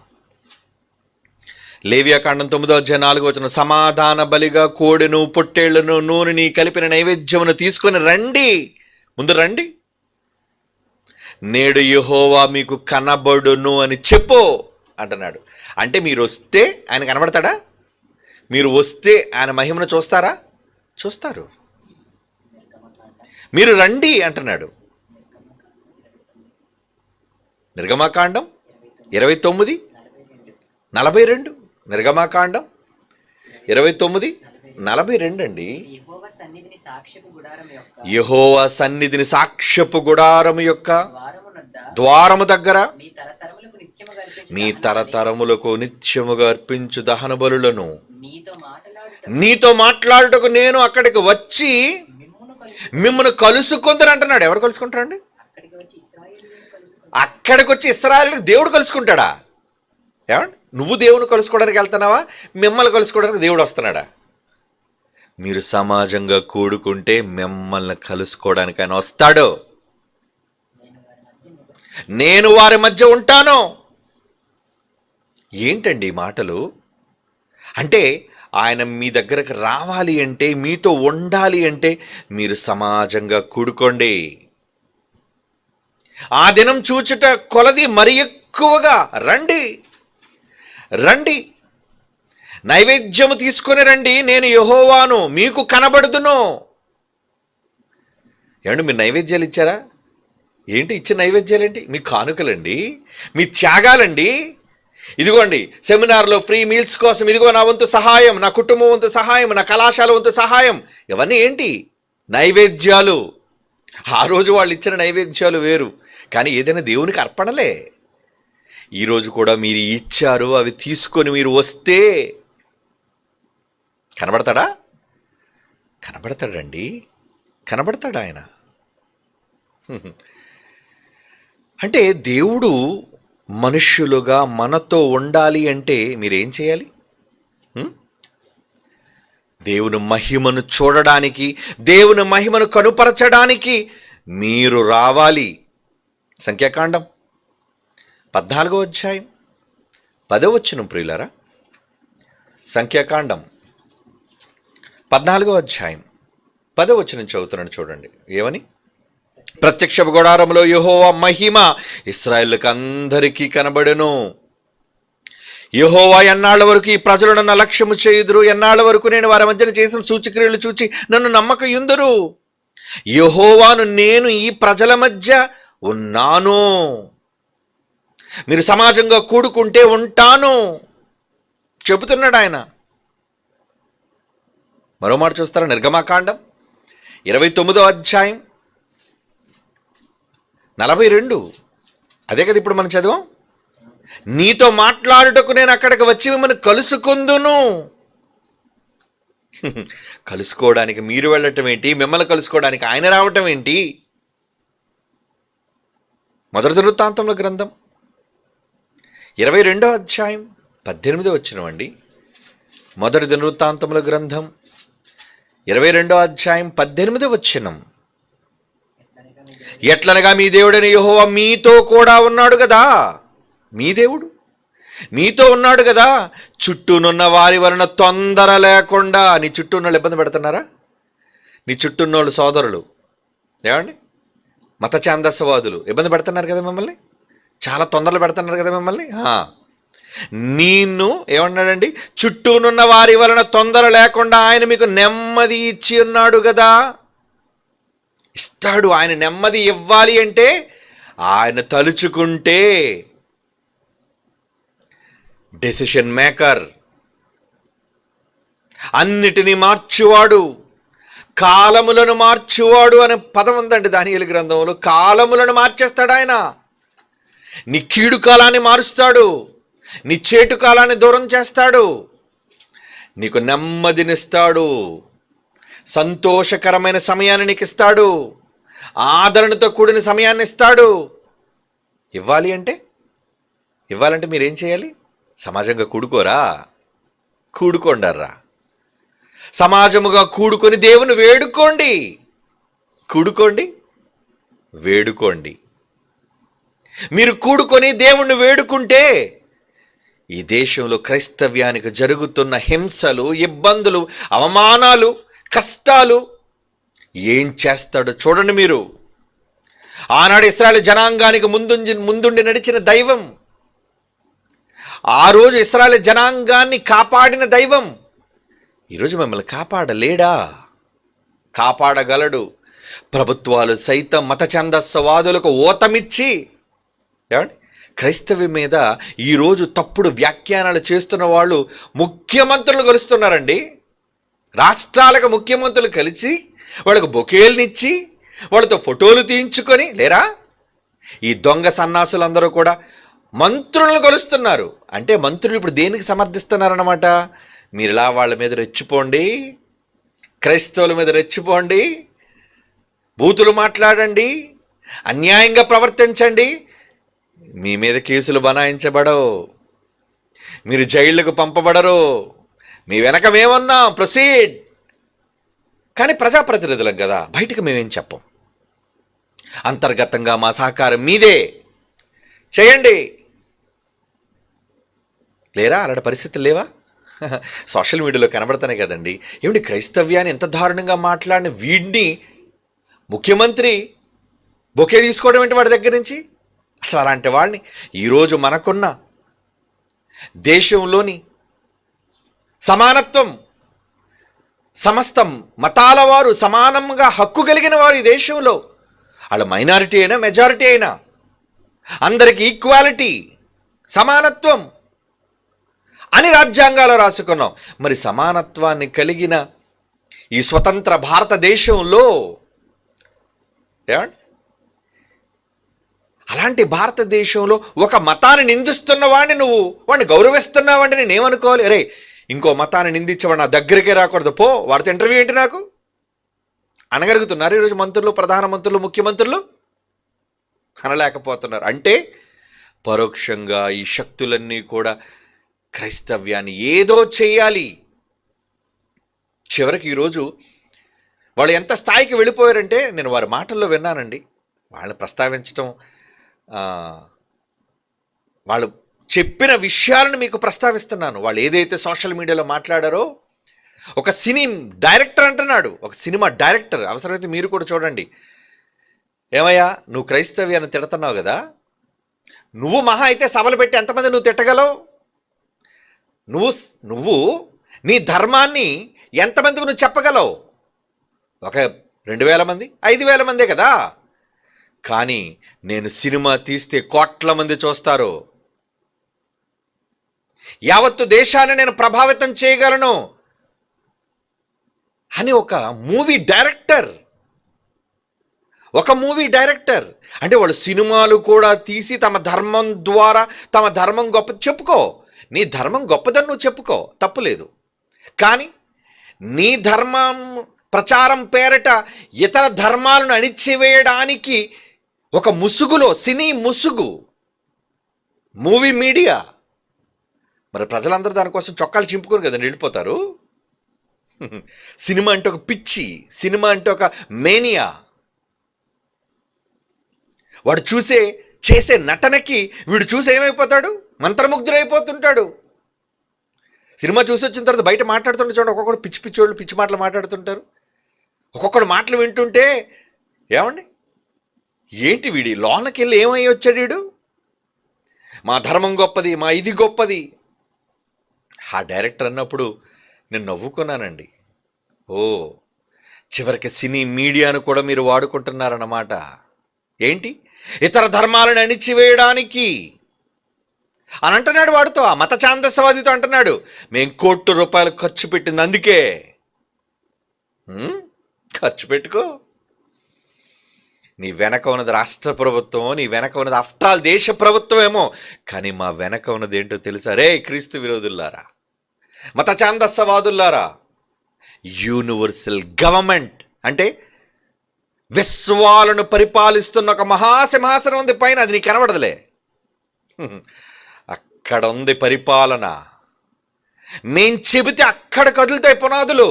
లేవియాకాండం 9:4 సమాధాన బలిగా కోడెను, పొట్టేళ్లను, నూనెని కలిపిన నైవేద్యమును తీసుకొని రండి. ముందు రండి, నేడు యెహోవా మీకు కనబడును అని చెప్పు అంటున్నాడు. అంటే మీరు వస్తే ఆయన కనబడతాడా? మీరు వస్తే ఆయన మహిమను చూస్తారా? చూస్తారు. మీరు రండి అంటున్నాడు. నిర్గమాకాండం 29:42. నిర్గమాకాండం 29:42 అండి. యెహోవా సన్నిధిని సాక్ష్యపు గుడారము యొక్క ద్వారము దగ్గర మీ తరతరములకు నిత్యముగా అర్పించు దహన బలులను నీతో మాట్లాడుటకు నేను అక్కడికి వచ్చి మిమ్మల్ని కలుసుకుందరు అంటున్నాడు. ఎవరు కలుసుకుంటారండి? అక్కడికి వచ్చి ఇశ్రాయేలు దేవుడు కలుసుకుంటాడా? ఏమండి, నువ్వు దేవుని కలుసుకోవడానికి వెళ్తున్నావా? మిమ్మల్ని కలుసుకోవడానికి దేవుడు వస్తున్నాడా? మీరు సమాజంగా కూడుకుంటే మిమ్మల్ని కలుసుకోవడానికి ఆయన వస్తాడు. నేను వారి మధ్య ఉంటాను. ఏంటండి ఈ మాటలు? అంటే ఆయన మీ దగ్గరకు రావాలి అంటే, మీతో ఉండాలి అంటే మీరు సమాజంగా కూడుకోండి. ఆ దినం చూచుట కొలది మరి ఎక్కువగా రండి, రండి, నైవేద్యము తీసుకొని రండి, నేను యెహోవాను మీకు కనబడుదును. ఏమండి, మీరు నైవేద్యాలు ఇచ్చారా? ఏంటి ఇచ్చిన నైవేద్యాలు? ఏంటి? మీ కానుకలండి, మీ త్యాగాలండి. ఇదిగోండి సెమినార్లో ఫ్రీ మీల్స్ కోసం, ఇదిగో నా వంతు సహాయం, నా కుటుంబం వంతు సహాయం, నా కళాశాల వంతు సహాయం. ఇవన్నీ ఏంటి? నైవేద్యాలు. ఆ రోజు వాళ్ళు ఇచ్చిన నైవేద్యాలు వేరు, కానీ ఏదైనా దేవునికి అర్పణలే. ఈరోజు కూడా మీరు ఇచ్చారు, అవి తీసుకొని మీరు వస్తే కనబడతాడా? కనబడతాడండి, కనబడతాడు ఆయన. అంటే దేవుడు మనుష్యులుగా మనతో ఉండాలి అంటే మీరేం చేయాలి? దేవుని మహిమను చూడడానికి, దేవుని మహిమను కనుపరచడానికి మీరు రావాలి. సంఖ్యాకాండం 14:10 ప్రియులారా. సంఖ్యాకాండం 14:10 చదువుతున్నాను చూడండి. ఏమని? ప్రత్యక్ష గుడారములో యెహోవా మహిమ ఇశ్రాయేలుకు అందరికీ కనబడెను. యెహోవా ఎన్నాళ్ళ వరకు ఈ ప్రజలను నా లక్ష్యము చేయుదురు? ఎన్నాళ్ళ వరకు నేను వారి మధ్యన చేసిన సూచక్రియలు చూచి నన్ను నమ్మకయుందురు? యెహోవాను నేను ఈ ప్రజల మధ్య ఉన్నాను. మీరు సమాజంగా కూడుకుంటే ఉంటాను చెబుతున్నాడు ఆయన. మరో మాట చూస్తారా? నిర్గమాకాండం 29:42. అదే కదా ఇప్పుడు మనం చదివాం. నీతో మాట్లాడుటకు నేను అక్కడికి వచ్చి మిమ్మల్ని కలుసుకుందును. కలుసుకోవడానికి మీరు వెళ్ళటం ఏంటి? మిమ్మల్ని కలుసుకోవడానికి ఆయన రావటం ఏంటి? మొదటి దినవృత్తాంతముల గ్రంథం 22:18 అండి. మొదటి దినవృత్తాంతముల గ్రంథం 22:18. ఎట్లనగా మీ దేవుడైన యెహోవా మీతో కూడా ఉన్నాడు కదా. మీ దేవుడు మీతో ఉన్నాడు కదా. చుట్టూనున్న వారి వలన తొందర లేకుండా. నీ చుట్టూ ఉన్నోళ్ళు ఇబ్బంది పెడుతున్నారా? నీ చుట్టూ ఉన్నోళ్ళు సోదరులు, ఏమండి, మత ఛాందస్యవాదులు ఇబ్బంది పెడుతున్నారు కదా మిమ్మల్ని. చాలా తొందరలు పెడుతున్నారు కదా మిమ్మల్ని. నిన్ను ఏమన్నాడండి? చుట్టూనున్న వారి వలన తొందర లేకుండా ఆయన మీకు నెమ్మది ఇచ్చి ఉన్నాడు కదా. ఇస్తాడు. ఆయన నెమ్మది ఇవ్వాలి అంటే ఆయన తలుచుకుంటే డెసిషన్ మేకర్, అన్నిటినీ మార్చువాడు, కాలములను మార్చువాడు అనే పదం ఉందండి దానియేలు గ్రంథంలో. కాలములను మార్చేస్తాడు ఆయన. నీ కీడు కాలాన్ని మారుస్తాడు, నీ చేటు కాలాన్ని దూరం చేస్తాడు, నీకు నెమ్మదినిస్తాడు, సంతోషకరమైన సమయాన్ని నీకు ఇస్తాడు, ఆదరణతో కూడిన సమయాన్ని ఇస్తాడు. ఇవ్వాలంటే మీరేం చేయాలి? సమాజంగా కూడుకోరా? కూడుకోండర్రా. సమాజముగా కూడుకొని దేవుని వేడుకోండి. వేడుకోండి. మీరు కూడుకొని దేవుణ్ణి వేడుకుంటే ఈ దేశంలో క్రైస్తవ్యానికి జరుగుతున్న హింసలు, ఇబ్బందులు, అవమానాలు, కష్టాలు ఏం చేస్తాడో చూడండి మీరు. ఆనాడు ఇశ్రాయేలు జనాంగానికి ముందుండి నడిచిన దైవం, ఆ రోజు ఇశ్రాయేలు జనాంగాన్ని కాపాడిన దైవం ఈరోజు మిమ్మల్ని కాపాడలేడా? కాపాడగలడు. ప్రభుత్వాలు సైతం మత ఛందస్సవాదులకు ఓతమిచ్చి క్రైస్తవ్యం మీద ఈరోజు తప్పుడు వ్యాఖ్యానాలు చేస్తున్న వాళ్ళు ముఖ్యమంత్రులు కలుస్తున్నారండి. రాష్ట్రాలకు ముఖ్యమంత్రులు కలిసి వాళ్ళకు బొకేల్నిచ్చి వాళ్ళతో ఫోటోలు తీయించుకొని లేరా? ఈ దొంగ సన్నాసులందరూ కూడా మంత్రులను కలుస్తున్నారు. అంటే మంత్రులు ఇప్పుడు దేనికి సమర్థిస్తున్నారన్నమాట? మీరు ఇలా వాళ్ళ మీద రెచ్చిపోండి, క్రైస్తవుల మీద రెచ్చిపోండి, బూతులు మాట్లాడండి, అన్యాయంగా ప్రవర్తించండి, మీ మీద కేసులు బనాయించబడవు, మీరు జైళ్లకు పంపబడరు, మీ వెనక మేమన్నాం, ప్రొసీడ్. కానీ ప్రజాప్రతినిధులం కదా, బయటకు మేమేం చెప్పం. అంతర్గతంగా మా సహకారం మీదే, చేయండి. లేరా? అలాంటి పరిస్థితులు లేవా? సోషల్ మీడియాలో కనబడతానే కదండి. ఏమిటి క్రైస్తవ్యాన్ని ఎంత దారుణంగా మాట్లాడిన వీడిని ముఖ్యమంత్రి బొకే తీసుకోవడం ఏంటి వాడి దగ్గర నుంచి? అసలు అలాంటి వాళ్ళని ఈరోజు మనకున్న దేశంలోని సమానత్వం, సమస్త మతాల వారు సమానంగా హక్కు కలిగిన వారు ఈ దేశంలో, వాళ్ళ మైనారిటీ అయినా మెజారిటీ అయినా అందరికీ ఈక్వాలిటీ, సమానత్వం అని రాజ్యాంగాలు రాసుకున్నాం. మరి సమానత్వాన్ని కలిగిన ఈ స్వతంత్ర భారతదేశంలో అలాంటి భారతదేశంలో ఒక మతాన్ని నిందిస్తున్న వాడిని నువ్వు వాడిని గౌరవిస్తున్నావంటే నేనేమనుకోవాలి? అరే, ఇంకో మతాన్ని నిందించేవాడు నా దగ్గరికే రాకూడదు, పో, వాడితో ఇంటర్వ్యూ ఏంటి నాకు అనగలుగుతున్నారు ఈరోజు మంత్రులు, ప్రధానమంత్రులు, ముఖ్యమంత్రులు? అనలేకపోతున్నారు. అంటే పరోక్షంగా ఈ శక్తులన్నీ కూడా క్రైస్తవ్యాన్ని ఏదో చేయాలి. చివరికి ఈరోజు వాళ్ళు ఎంత స్థాయికి వెళ్ళిపోయారంటే, నేను వారి మాటల్లో విన్నానండి, వాళ్ళని ప్రస్తావించడం, వాళ్ళు చెప్పిన విషయాలను మీకు ప్రస్తావిస్తున్నాను. వాళ్ళు ఏదైతే సోషల్ మీడియాలో మాట్లాడారో, ఒక సినీ డైరెక్టర్ అంటున్నాడు, ఒక సినిమా డైరెక్టర్, అవసరమైతే మీరు కూడా చూడండి. ఏమయ్యా, నువ్వు క్రైస్తవ్యాన్ని తిడుతున్నావు కదా, నువ్వు మహా అయితే సభలు పెట్టి ఎంతమంది నువ్వు తిట్టగలవు? నువ్వు నీ ధర్మాన్ని ఎంతమందికి నువ్వు చెప్పగలవు? ఒక 2000 మంది, 5000 మందే కదా. కానీ నేను సినిమా తీస్తే కోట్ల మంది చూస్తారు, యావత్తు దేశాన్ని నేను ప్రభావితం చేయగలను అని ఒక మూవీ డైరెక్టర్ అంటే వాళ్ళు సినిమాలు కూడా తీసి తమ ధర్మం ద్వారా తమ ధర్మం గొప్ప చెప్పుకో, నీ ధర్మం గొప్పదని నువ్వు చెప్పుకో, తప్పులేదు. కానీ నీ ధర్మం ప్రచారం పేరట ఇతర ధర్మాలను అణిచివేయడానికి ఒక ముసుగులో, సినీ ముసుగు, మూవీ మీడియా, మరి ప్రజలందరూ దానికోసం చొక్కాలు చింపుకొని కదండి వెళ్ళిపోతారు. సినిమా అంటే ఒక పిచ్చి, సినిమా అంటే ఒక మేనియా. వాడు చేసే నటనకి వీడు చూసి ఏమైపోతాడు? మంత్రముగ్ధుడైపోతుంటాడు. సినిమా చూసి వచ్చిన తర్వాత బయట మాట్లాడుతుంటే చూడండి, ఒక్కొక్కడు పిచ్చి పిచ్చి మాటలు మాట్లాడుతుంటారు. ఒక్కొక్కడు మాటలు వింటుంటే ఏమండి, ఏంటి వీడి లోనకి వెళ్ళి ఏమై వచ్చాడు వీడు? మా ధర్మం గొప్పది, మా ఇది గొప్పది. ఆ డైరెక్టర్ అన్నప్పుడు నేను నవ్వుకున్నానండి. ఓ, చివరికి సినీ మీడియాను కూడా మీరు వాడుకుంటున్నారన్నమాట. ఏంటి, ఇతర ధర్మాలను అణిచివేయడానికి అని అంటున్నాడు వాడితో, ఆ మత ఛాందస్యవాదితో అంటున్నాడు, మేము ₹1 కోట్ల ఖర్చు పెట్టింది అందుకే. ఖర్చు పెట్టుకో. నీ వెనక ఉన్నది రాష్ట్ర ప్రభుత్వం, నీ వెనక ఉన్నది ఆఫ్టర్ ఆల్ దేశ ప్రభుత్వం ఏమో, కానీ మా వెనక ఉన్నది ఏంటో తెలుసా? రే క్రీస్తు విరోధుల్లారా, మత ఛాందస్సవాదుల్లారా, యూనివర్సల్ గవర్నమెంట్ అంటే విశ్వాలను పరిపాలిస్తున్న ఒక మహాసింహాసనం ఉంది పైన, అది నీకు కనబడదులే. అక్కడ ఉంది పరిపాలన. మేం చెబితే అక్కడ కదులుతాయి పునాదులు.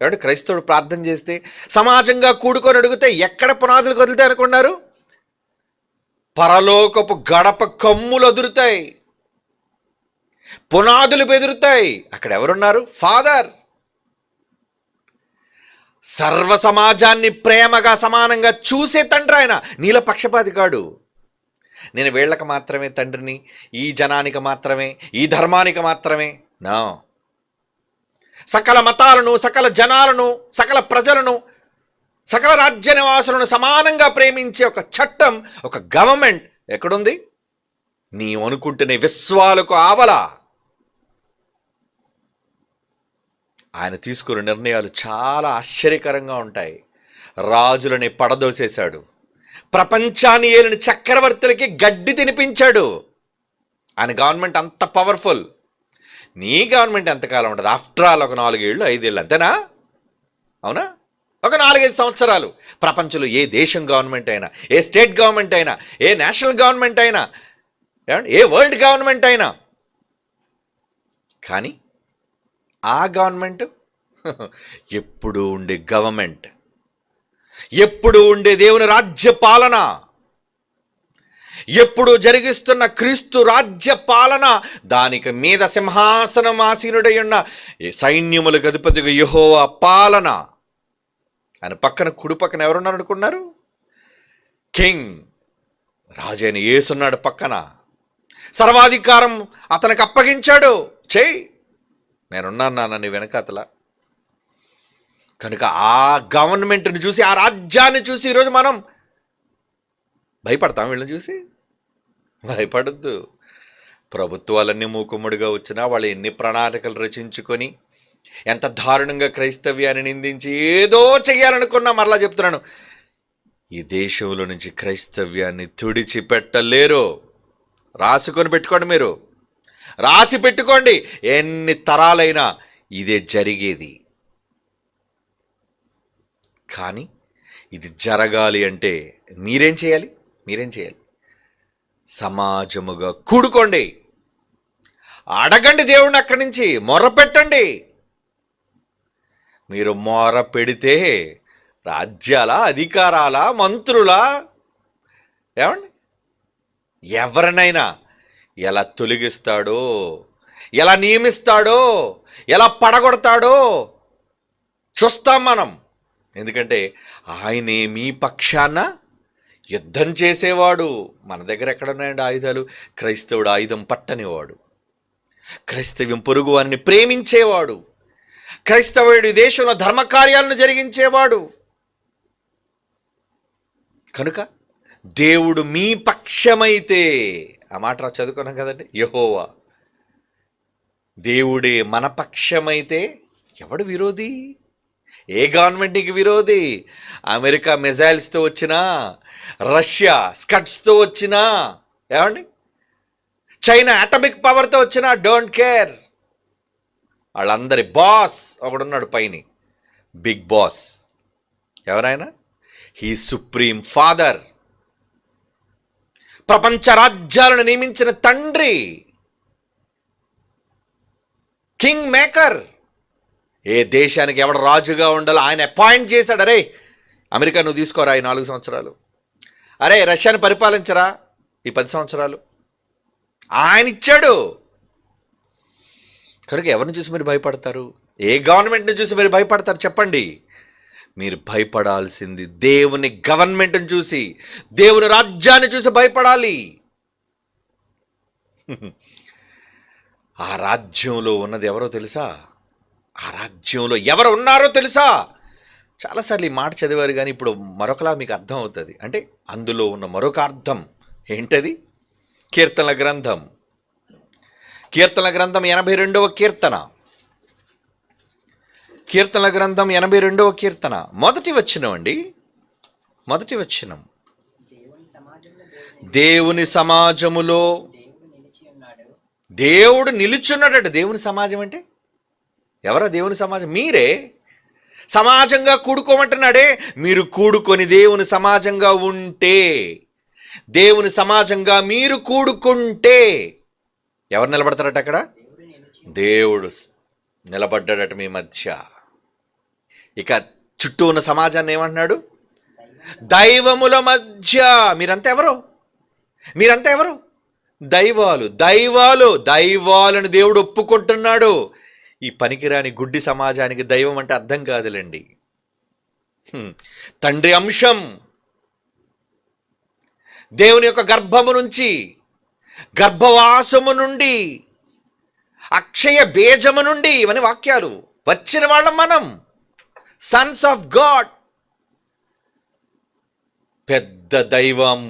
కాబట్టి క్రైస్తవుడు ప్రార్థన చేస్తే, సమాజంగా కూడుకొని అడిగితే ఎక్కడ పునాదులు కదులుతాయి అనుకున్నారు? పరలోకపు గడప కమ్ములు అదురుతాయి, పునాదులు బెదురుతాయి. అక్కడ ఎవరున్నారు? ఫాదర్. సర్వ సమాజాన్ని ప్రేమగా సమానంగా చూసే తండ్రి ఆయన. నీల పక్షపాతి కాడు. నేను వీళ్ళకి మాత్రమే తండ్రిని, ఈ జనానికి మాత్రమే, ఈ ధర్మానికి మాత్రమే. నా సకల మతాలను, సకల జనాలను, సకల ప్రజలను, సకల రాజ్య నివాసులను సమానంగా ప్రేమించే ఒక చట్టం, ఒక గవర్నమెంట్ ఎక్కడుంది? నీవు అనుకుంటున్న విశ్వాలకు ఆవల. ఆయన తీసుకున్న నిర్ణయాలు చాలా ఆశ్చర్యకరంగా ఉంటాయి. రాజులని పడదోసేశాడు, ప్రపంచాన్ని ఏలిన చక్రవర్తులకి గడ్డి తినిపించాడు. ఆయన గవర్నమెంట్ అంత పవర్ఫుల్. నీ గవర్నమెంట్ ఎంతకాలం ఉంటుంది? ఆఫ్టర్ ఆల్ ఒక 4 ఏళ్ళు 5 ఏళ్ళు అంతేనా? అవునా? ఒక 4-5 సంవత్సరాలు. ప్రపంచంలో ఏ దేశం గవర్నమెంట్ అయినా, ఏ స్టేట్ గవర్నమెంట్ అయినా, ఏ నేషనల్ గవర్నమెంట్ అయినా, ఏ వరల్డ్ గవర్నమెంట్ అయినా, కానీ ఆ గవర్నమెంట్ ఎప్పుడు ఉండే గవర్నమెంట్, ఎప్పుడు ఉండే దేవుని రాజ్య పాలన, ఎప్పుడు జరిగిస్తున్న క్రీస్తు రాజ్య పాలన, దానికి మీద సింహాసనం ఆసీనుడై ఉన్న సైన్యములకు అధిపతిగా యెహోవా పాలన. ఆయన పక్కన, కుడి పక్కన ఎవరున్నారు అనుకున్నారు? కింగ్, రాజైన యేసున్నాడు పక్కన. సర్వాధికారం అతనికి అప్పగించాడు. చేయి, నేనున్నాను నాన్న నీ వెనకాతల. కనుక ఆ గవర్నమెంట్ని చూసి, ఆ రాజ్యాన్ని చూసి ఈరోజు మనం భయపడతాం. వీళ్ళని చూసి భయపడద్దు. ప్రభుత్వాలన్నీ మూకుమ్మడిగా వచ్చినా వాళ్ళు ఎన్ని ప్రణాళికలు రచించుకొని ఎంత దారుణంగా క్రైస్తవ్యాన్ని నిందించి ఏదో చెయ్యాలనుకున్నా, మరలా చెప్తున్నాను, ఈ దేశంలో నుంచి క్రైస్తవ్యాన్ని తుడిచిపెట్టలేరు. రాసుకొని పెట్టుకోండి, మీరు రాసి పెట్టుకోండి. ఎన్ని తరాలైనా ఇదే జరిగేది. కానీ ఇది జరగాలి అంటే మీరేం చేయాలి? సమాజముగా కూడుకోండి, అడగండి దేవుణ్ణి, అక్కడి నుంచి మొర్ర పెట్టండి. మీరు మొర్ర పెడితే రాజ్యాల, అధికారాల, మంత్రుల, ఏమండి, ఎవరినైనా ఎలా తొలగిస్తాడో, ఎలా నియమిస్తాడో, ఎలా పడగొడతాడో చూస్తాం మనం. ఎందుకంటే ఆయనే మీ పక్షాన యుద్ధం చేసేవాడు. మన దగ్గర ఎక్కడున్నాయండి ఆయుధాలు? క్రైస్తవుడు ఆయుధం పట్టనివాడు, క్రైస్తవ్యం పొరుగు వారిని ప్రేమించేవాడు, క్రైస్తవుడి దేశంలో ధర్మకార్యాలను జరిగించేవాడు. కనుక దేవుడు మీ పక్షమైతే, ఆ మాట చదువుకున్నాం కదండి, యెహోవా దేవుడే మన పక్షమైతే ఎవడు విరోధి? ఏ గవర్నమెంట్కి విరోధి? అమెరికా మిజైల్స్తో వచ్చినా, రష్యా స్కడ్స్తో వచ్చినా, ఏమండి, చైనా అటమిక్ పవర్తో వచ్చినా, డోంట్ కేర్. వాళ్ళందరి బాస్ ఒకడున్నాడు పైన, బిగ్ బాస్. ఎవరైనా? హీ సుప్రీం ఫాదర్, ప్రపంచ రాజ్యాలను నియమించిన తండ్రి, కింగ్ మేకర్. ఏ దేశానికి ఎవడు రాజుగా ఉండాలో ఆయన అపాయింట్ చేశాడు. అరే అమెరికా నువ్వు తీసుకోరా ఈ 4 సంవత్సరాలు, అరే రష్యాని పరిపాలించరా ఈ 10 సంవత్సరాలు, ఆయన ఇచ్చాడు. కనుక ఎవరిని చూసి మీరు భయపడతారు? ఏ గవర్నమెంట్ని చూసి మీరు భయపడతారు చెప్పండి? మీరు భయపడాల్సింది దేవుని గవర్నమెంట్ని చూసి, దేవుని రాజ్యాన్ని చూసి భయపడాలి. ఆ రాజ్యంలో ఉన్నది ఎవరో తెలుసా? ఆ రాజ్యంలో ఎవరు ఉన్నారో తెలుసా? చాలాసార్లు ఈ మాట చదివారు, కానీ ఇప్పుడు మరొకలా మీకు అర్థం అవుతుంది. అంటే అందులో ఉన్న మరొక అర్థం ఏంటది? కీర్తనల గ్రంథం 82వ కీర్తన కీర్తనల గ్రంథం 82వ కీర్తన మొదటి వచనం అండి. మొదటి వచనం, దేవుని సమాజములో దేవుడు నిలుచున్నాడట. దేవుని సమాజం అంటే ఎవరా? దేవుని సమాజం మీరే. సమాజంగా కూడుకోమంటున్నాడే. మీరు కూడుకొని దేవుని సమాజంగా ఉంటే, దేవుని సమాజంగా మీరు కూడుకుంటే ఎవరు నిలబడతారట? అక్కడ దేవుడు నిలబడ్డాడట మీ మధ్య. ఇక చుట్టూ ఉన్న సమాజాన్ని ఏమంటున్నాడు? దైవముల మధ్య. మీరంతా ఎవరు? మీరంతా ఎవరు? దైవాలు. దైవాలు దైవాలను దేవుడు ఒప్పుకుంటున్నాడు. ఈ పనికిరాని గుడ్డి సమాజానికి దైవం అంటే అర్థం కాదులేండి. తండ్రి అంశం, దేవుని యొక్క గర్భము నుంచి, గర్భవాసము నుండి, అక్షయ బీజము నుండి, ఇవన్నీ వాక్యాలు, వచ్చిన వాళ్ళం మనం. Sons of God. పెద్ద దైవం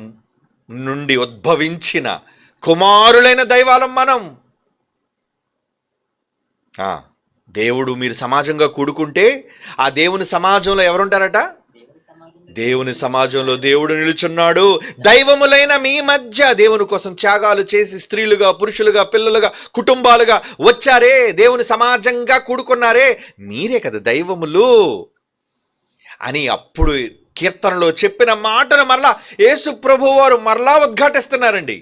నుండి ఉద్భవించిన కుమారులైన దైవాలం మనం. దేవుడు మీరు సమాజంగా కూడుకుంటే ఆ దేవుని సమాజంలో ఎవరుంటారట? దేవుని సమాజంలో దేవుడు నిలుచున్నాడు. దైవములైన మీ మధ్య దేవుని కోసం త్యాగాలు చేసి స్త్రీలుగా, పురుషులుగా, పిల్లలుగా, కుటుంబాలుగా వచ్చారే, దేవుని సమాజంగా కూడుకున్నారే, మీరే కదా దైవములు అని అప్పుడు కీర్తనలో చెప్పిన మాటను మరలా యేసు ప్రభువు వారు మరలా ఉద్ఘాటిస్తున్నారండి.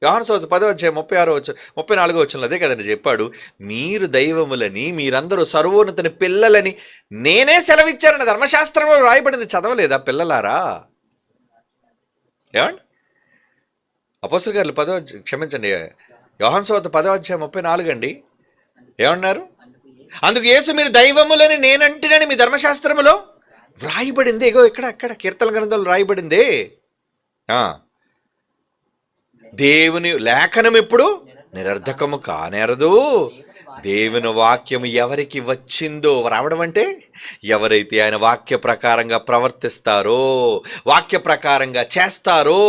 యోహాను సువార్త 10:36-34 అదే కదండి చెప్పాడు. మీరు దైవములని, మీరందరూ సర్వోన్నతుని పిల్లలని నేనే సెలవిచ్చారని ధర్మశాస్త్రంలో రాయబడింది. చదవలేదా పిల్లలారా? ఏమండి? అపోస్తలుల కార్యాలు క్షమించండి, యోహాను సువార్త 10:34 అండి. ఏమన్నారు? అందుకు యేసు మీరు దైవములని నేనంటినని మీ ధర్మశాస్త్రములో వ్రాయబడింది. ఇగో ఇక్కడ కీర్తన గ్రంథంలో రాయబడింది. దేవుని లేఖనం ఎప్పుడు నిరర్ధకము కానేరదు. దేవుని వాక్యము ఎవరికి వచ్చిందో, రావడం అంటే ఎవరైతే ఆయన వాక్య ప్రకారంగా ప్రవర్తిస్తారో, వాక్య ప్రకారంగా చేస్తారో,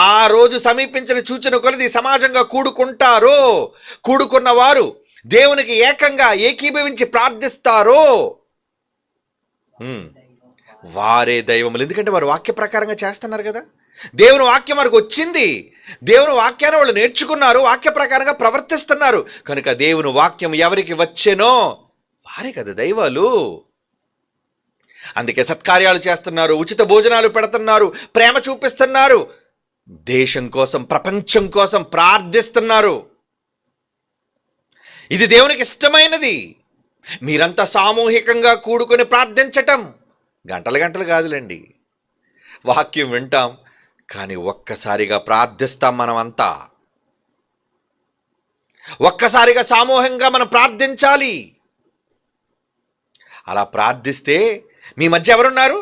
ఆ రోజు సమీపించిన సూచన కొలది సమాజంగా కూడుకుంటారో, కూడుకున్న వారు దేవునికి ఏకంగా ఏకీభవించి ప్రార్థిస్తారో వారే దైవములు. ఎందుకంటే వారు వాక్య ప్రకారంగా చేస్తున్నారు కదా. దేవుని వాక్యం వారికి వచ్చింది. దేవుని వాక్యాన్ని వాళ్ళు నేర్చుకున్నారు, వాక్య ప్రకారంగా ప్రవర్తిస్తున్నారు. కనుక దేవుని వాక్యం ఎవరికి వచ్చేనో వారే కదా దైవాలు. అందుకే సత్కార్యాలు చేస్తున్నారు, ఉచిత భోజనాలు పెడుతున్నారు, ప్రేమ చూపిస్తున్నారు, దేశం కోసం, ప్రపంచం కోసం ప్రార్థిస్తున్నారు. ఇది దేవునికి ఇష్టమైనది. మీరంతా సామూహికంగా కూడుకొని ప్రార్థించటం గంటలు గంటలు కాదులేండి. వాక్యం వింటాం, కానీ ఒక్కసారిగా ప్రార్థిస్తాం. మనమంతా ఒక్కసారిగా సమూహంగా మనం ప్రార్థించాలి. అలా ప్రార్థిస్తే మీ మధ్య ఎవరున్నారు?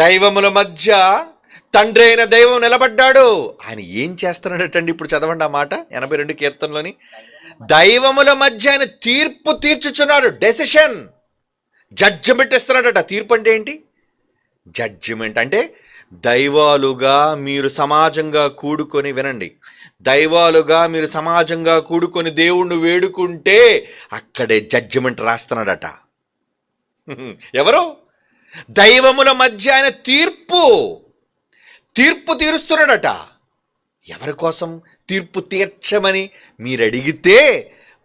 దైవముల మధ్య తండ్రి అయిన దైవం నిలబడ్డాడు. ఆయన ఏం చేస్తున్నాడటండి? ఇప్పుడు చదవండి ఆ మాట 82 కీర్తనలోని. దైవముల మధ్య ఆయన తీర్పు తీర్చుచున్నాడు. Decision, judgement ఇస్తున్నాడట. తీర్పు అంటే ఏంటి? జడ్జిమెంట్ అంటే దైవాలుగా మీరు సమాజంగా కూడుకొని, వినండి, దైవాలుగా మీరు సమాజంగా కూడుకొని దేవుణ్ణి వేడుకుంటే అక్కడే జడ్జిమెంట్ రాస్తున్నాడట. ఎవరు? దైవముల మధ్య ఆయన తీర్పు తీరుస్తున్నాడట. ఎవరి కోసం తీర్పు తీర్చమని మీరు అడిగితే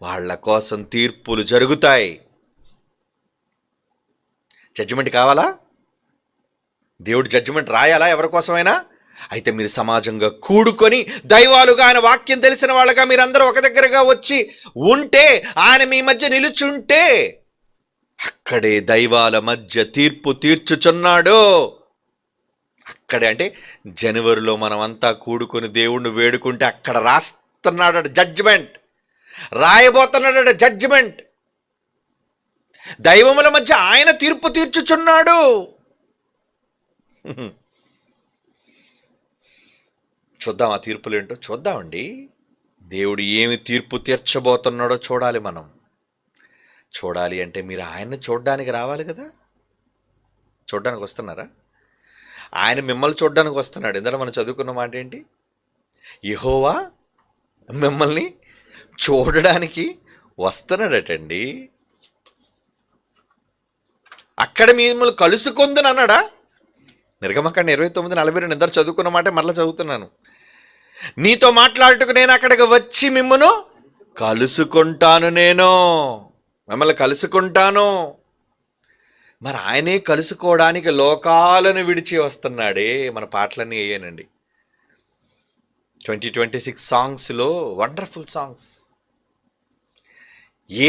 వాళ్ళ కోసం తీర్పులు జరుగుతాయి. జడ్జిమెంట్ కావాలా? దేవుడు జడ్జిమెంట్ రాయాలా ఎవరి కోసమైనా? అయితే మీరు సమాజంగా కూడుకొని దైవాలుగా, ఆయన వాక్యం తెలిసిన వాళ్ళగా మీరందరూ ఒక దగ్గరగా వచ్చి ఉంటే, ఆయన మీ మధ్య నిలుచుంటే అక్కడే దైవాల మధ్య తీర్పు తీర్చుచున్నాడు. అక్కడే అంటే జనవరిలో మనమంతా కూడుకొని దేవుణ్ణి వేడుకుంటే అక్కడ రాస్తున్నాడట జడ్జిమెంట్, రాయబోతున్నాడట జడ్జిమెంట్. దైవముల మధ్య ఆయన తీర్పు తీర్చుచున్నాడు. చూద్దాం ఆ తీర్పులు ఏంటో చూద్దామండి. దేవుడు ఏమి తీర్పు తీర్చబోతున్నాడో చూడాలి. మనం చూడాలి అంటే మీరు ఆయన్ని చూడడానికి రావాలి కదా. చూడడానికి వస్తున్నారా? ఆయన మిమ్మల్ని చూడడానికి వస్తున్నాడు. ఇందులో మనం చదువుకున్న మాట ఏంటి? యెహోవా మిమ్మల్ని చూడడానికి వస్తున్నాడటండి. అక్కడ మిమ్మల్ని కలుసుకుందని అన్నాడా? నిర్గమకాండ 29:42 ఇద్దరు చదువుకున్న మాట మరలా చదువుతున్నాను. నీతో మాట్లాడుటకు నేను అక్కడికి వచ్చి మిమ్మను కలుసుకుంటాను, నేను మిమ్మల్ని కలుసుకుంటాను. మరి ఆయనే కలుసుకోవడానికి లోకాలను విడిచి వస్తున్నాడే. మన పాటలన్నీ అయ్యానండి. 2026 సాంగ్స్లో వండర్ఫుల్ సాంగ్స్.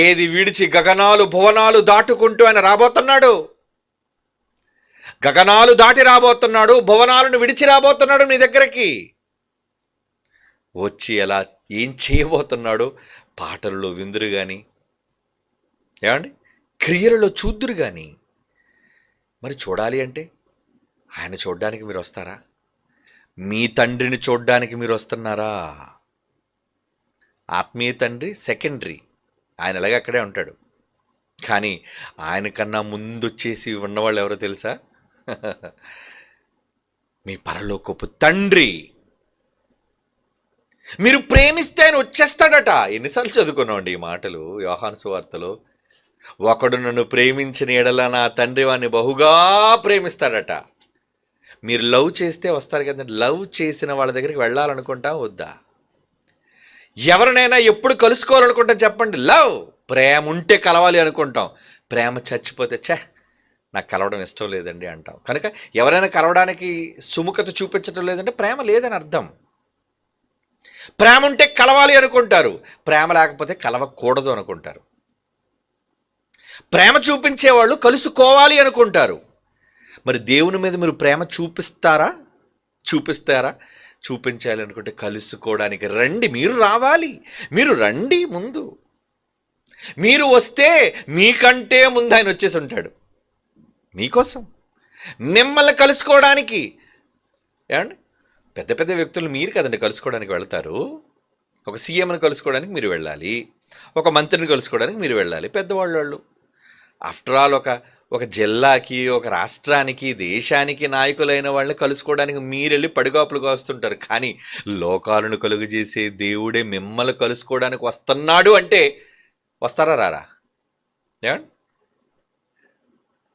ఏది విడిచి గగనాలు భువనాలు దాటుకుంటూ ఆయన రాబోతున్నాడు. గగనాలు దాటి రాబోతున్నాడు, భువనాలను విడిచి రాబోతున్నాడు నీ దగ్గరికి. వచ్చి ఎలా ఏం చేయబోతున్నాడు? పాటల్లో విందురు కానీ, ఏమండి, క్రియలలో చూద్దురు కానీ. మరి చూడాలి అంటే ఆయన చూడడానికి మీరు వస్తారా? మీ తండ్రిని చూడడానికి మీరు వస్తున్నారా? ఆత్మీయ తండ్రి సెకండరీ, ఆయన ఎలాగ అక్కడే ఉంటాడు. కానీ ఆయన కన్నా ముందు వచ్చేసి ఉన్నవాళ్ళు ఎవరో తెలుసా? మీ పరలోకపు తండ్రి. మీరు ప్రేమిస్తే ఆయన వచ్చేస్తాడట. ఎన్నిసార్లు చదువుకున్నామండి ఈ మాటలు యోహాను సువార్తలో. ఒకడు నన్ను ప్రేమించిన ఎడల నా తండ్రి వాడిని బహుగా ప్రేమిస్తాడట. మీరు లవ్ చేస్తే వస్తారు కదండి. లవ్ చేసిన వాళ్ళ దగ్గరికి వెళ్ళాలనుకుంటా వద్దా? ఎవరినైనా ఎప్పుడు కలుసుకోవాలనుకుంటాం చెప్పండి? లవ్, ప్రేమ ఉంటే కలవాలి అనుకుంటాం. ప్రేమ చచ్చిపోతే నాకు కలవడం ఇష్టం లేదండి అంటాం. కనుక ఎవరైనా కలవడానికి సుముఖత చూపించడం లేదంటే ప్రేమ లేదని అర్థం. ప్రేమ ఉంటే కలవాలి అనుకుంటారు, ప్రేమ లేకపోతే కలవకూడదు అనుకుంటారు. ప్రేమ చూపించేవాళ్ళు కలుసుకోవాలి అనుకుంటారు. మరి దేవుని మీద మీరు ప్రేమ చూపిస్తారా? చూపించాలి అనుకుంటే కలుసుకోవడానికి రండి. మీరు రావాలి, మీరు రండి. ముందు మీరు వస్తే మీకంటే ముందు ఆయన వచ్చేసి ఉంటాడు మీకోసం, మిమ్మల్ని కలుసుకోవడానికి. ఏమండి, పెద్ద పెద్ద వ్యక్తులు మీరు కదండి కలుసుకోవడానికి వెళ్తారు. ఒక సీఎంని కలుసుకోవడానికి మీరు వెళ్ళాలి, ఒక మంత్రిని కలుసుకోవడానికి మీరు వెళ్ళాలి. పెద్దవాళ్ళు ఆఫ్టర్ ఆల్ ఒక జిల్లాకి, ఒక రాష్ట్రానికి, దేశానికి నాయకులైన వాళ్ళని కలుసుకోవడానికి మీరెళ్ళి పడిగాపులుగా వస్తుంటారు. కానీ లోకాలను కలుగు చేసే దేవుడే మిమ్మల్ని కలుసుకోవడానికి వస్తున్నాడు అంటే వస్తారా రారా? ఏమండి,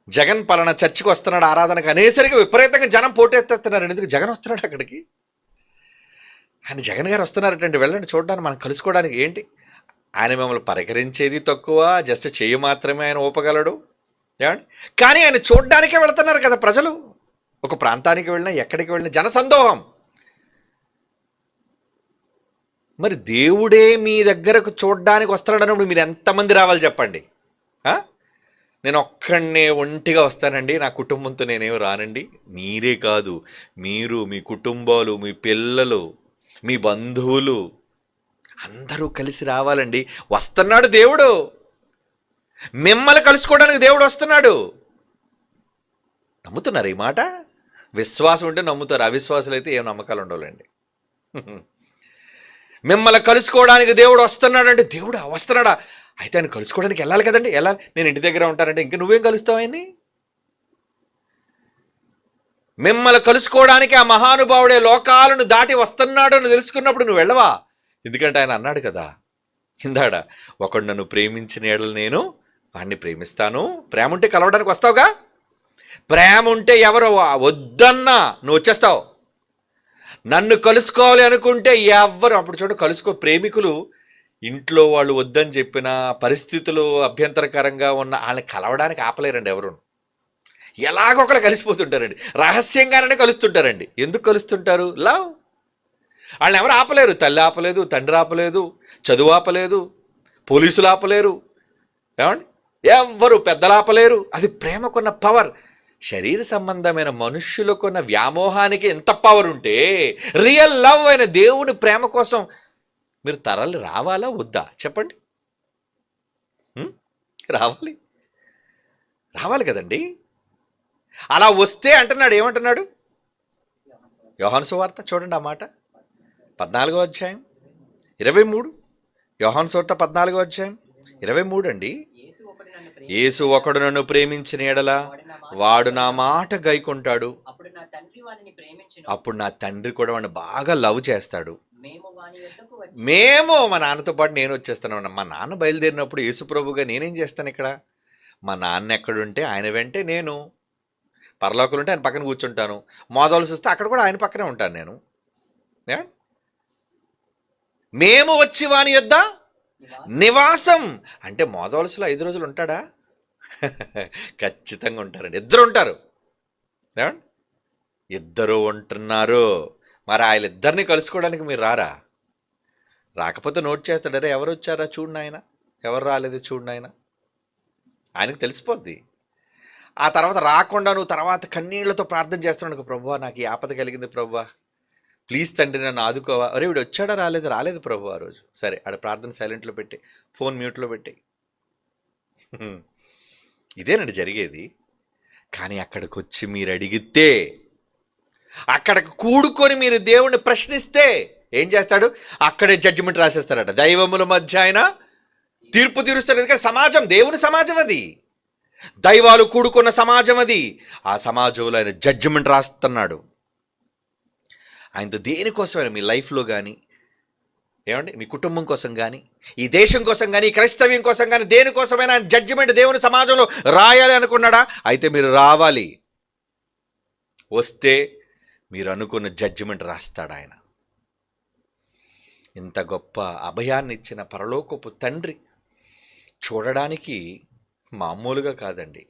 జగన్ పలానా చర్చికి వస్తున్నాడు ఆరాధనకు అనేసరికి విపరీతంగా జనం పోటెత్తుతున్నారు. ఎందుకు? జగన్ వస్తున్నాడు అక్కడికి. ఆయన జగన్ గారు వస్తున్నారటండి, వెళ్ళండి చూడడానికి, మనం కలుసుకోవడానికి. ఏంటి, ఆయన మిమ్మల్ని పరికరించేది తక్కువ, జస్ట్ చెయ్యి మాత్రమే ఆయన ఊపగలడు. ఏమండి, కానీ ఆయన చూడడానికే వెళుతున్నారు కదా ప్రజలు. ఒక ప్రాంతానికి వెళ్ళినా, ఎక్కడికి వెళ్ళినా జనసందోహం. మరి దేవుడే మీ దగ్గరకు చూడడానికి వస్తున్నాడన్నప్పుడు మీరు ఎంతమంది రావాలి చెప్పండి? నేను ఒక్కడనే ఒంటిగా వస్తానండి, నా కుటుంబంతో నేనేమి రానండి. మీరే కాదు, మీరు, మీ కుటుంబాలు, మీ పిల్లలు, మీ బంధువులు అందరూ కలిసి రావాలండి. వస్తున్నాడు దేవుడు, మిమ్మల్ని కలుసుకోవడానికి దేవుడు వస్తున్నాడు. నమ్ముతున్నారు ఈ మాట? విశ్వాసం ఉంటే నమ్ముతారు, అవిశ్వాసాలు అయితే ఏం నమ్మకాలు ఉండవులండి. మిమ్మల్ని కలుసుకోవడానికి దేవుడు వస్తున్నాడు అంటే, దేవుడా వస్తున్నాడా? అయితే ఆయన కలుసుకోవడానికి వెళ్ళాలి కదండి. వెళ్ళాలి. నేను ఇంటి దగ్గర ఉంటానంటే ఇంక నువ్వేం కలుస్తావు ఆయన్ని? మిమ్మల్ని కలుసుకోవడానికి ఆ మహానుభావుడే లోకాలను దాటి వస్తున్నాడు అని తెలుసుకున్నప్పుడు నువ్వు వెళ్ళవా? ఎందుకంటే ఆయన అన్నాడు కదా ఇందాడ, ఒకడు నన్ను ప్రేమించిన ఎడల నేను వాడిని ప్రేమిస్తాను. ప్రేమ ఉంటే కలవడానికి వస్తావుగా. ప్రేమ ఉంటే ఎవరు వద్దన్నా నువ్వు వచ్చేస్తావు. నన్ను కలుసుకోవాలి అనుకుంటే ఎవ్వరు, అప్పుడు చూడు కలుసుకో. ప్రేమికులు ఇంట్లో వాళ్ళు వద్దని చెప్పిన పరిస్థితులు అభ్యంతరకరంగా ఉన్న వాళ్ళని కలవడానికి ఆపలేరండి ఎవరు. ఎలాగొకరు కలిసిపోతుంటారండి, రహస్యంగానే కలుస్తుంటారండి. ఎందుకు కలుస్తుంటారు? లవ్. వాళ్ళని ఎవరు ఆపలేరు. తల్లి ఆపలేదు, తండ్రి ఆపలేదు, చదువు ఆపలేదు, పోలీసులు ఆపలేరు, ఏమండి, ఎవ్వరు పెద్దలు ఆపలేరు. అది ప్రేమకున్న పవర్. శరీర సంబంధమైన మనుష్యులకున్న వ్యామోహానికి ఎంత పవర్ ఉంటే, రియల్ లవ్ అయిన దేవుని ప్రేమ కోసం మీరు తరలి రావాలా వద్దా చెప్పండి? రావాలి కదండి. అలా వస్తే అంటున్నాడు, ఏమంటున్నాడు? యోహాను సువార్త చూడండి ఆ మాట, 14వ అధ్యాయం 23. యోహాను సువార్త 14వ అధ్యాయం 23 అండి. యేసు ఒకడు నన్ను ప్రేమించిన ఎడల వాడు నా మాట గైకొంటాడు, అప్పుడు నా తండ్రి కూడా వాడిని బాగా లవ్ చేస్తాడు. మేము మా నాన్నతో పాటు నేను వచ్చేస్తాను. మా నాన్న బయలుదేరినప్పుడు యేసు ప్రభుగా నేనేం చేస్తాను ఇక్కడ? మా నాన్న ఎక్కడుంటే ఆయన వెంటే నేను, పరలోకంలో ఉంటే ఆయన పక్కన కూర్చుంటాను, మోదవలసి వస్తే అక్కడ కూడా ఆయన పక్కనే ఉంటాను నేను. ఏమండి? మేము వచ్చి వాని యొద్ద నివాసం అంటే మోదవలసిలో 5 రోజులు ఉంటాడా? ఖచ్చితంగా ఉంటారండి. ఇద్దరు ఉంటారు. ఏమండి? ఇద్దరు ఉంటున్నారు. మరి వాళ్ళిద్దరిని కలుసుకోవడానికి మీరు రారా? రాకపోతే నోట్ చేస్తాడు, అరే ఎవరు వచ్చారా చూడు ఆయన, ఎవరు రాలేదు చూడు ఆయన, ఆయనకు తెలిసిపోద్ది. ఆ తర్వాత రాకుండా నువ్వు తర్వాత కన్నీళ్లతో ప్రార్థన చేస్తున్నాడు, ప్రభువా నాకు ఈ ఆపద కలిగింది ప్రభువా, ప్లీజ్ తండ్రి నన్ను ఆదుకోవా. అరే వీడు వచ్చాడా? రాలేదు ప్రభు ఆ రోజు. సరే ఆడ ప్రార్థన సైలెంట్లో పెట్టి, ఫోన్ మ్యూట్లో పెట్టి. ఇదేనండి జరిగేది. కానీ అక్కడికి వచ్చి మీరు అడిగితే, అక్కడికి కూడుకొని మీరు దేవుణ్ణి ప్రశ్నిస్తే ఏం చేస్తాడు? అక్కడే జడ్జిమెంట్ రాసేస్తాడట. దైవముల మధ్య ఆయన తీర్పు తీరుస్తాడు. ఎందుకంటే సమాజం దేవుని సమాజం, అది దైవాలు కూడుకున్న సమాజం, అది ఆ సమాజంలో ఆయన జడ్జిమెంట్ రాస్తున్నాడు. ఆయనతో దేనికోసమైనా మీ లైఫ్లో కానీ, ఏమండి మీ కుటుంబం కోసం కానీ, ఈ దేశం కోసం కానీ, ఈ క్రైస్తవ్యం కోసం కానీ, దేనికోసమైనా ఆయన జడ్జిమెంట్ దేవుని సమాజంలో రాయాలి అనుకున్నాడా? అయితే మీరు రావాలి. వస్తే మీరు అనుకున్న జడ్జిమెంట్ రాస్తాడు ఆయన. ఇంత గొప్ప అభయాన్ని ఇచ్చిన పరలోకపు తండ్రి చూడడానికి మామూలుగా కాదండి,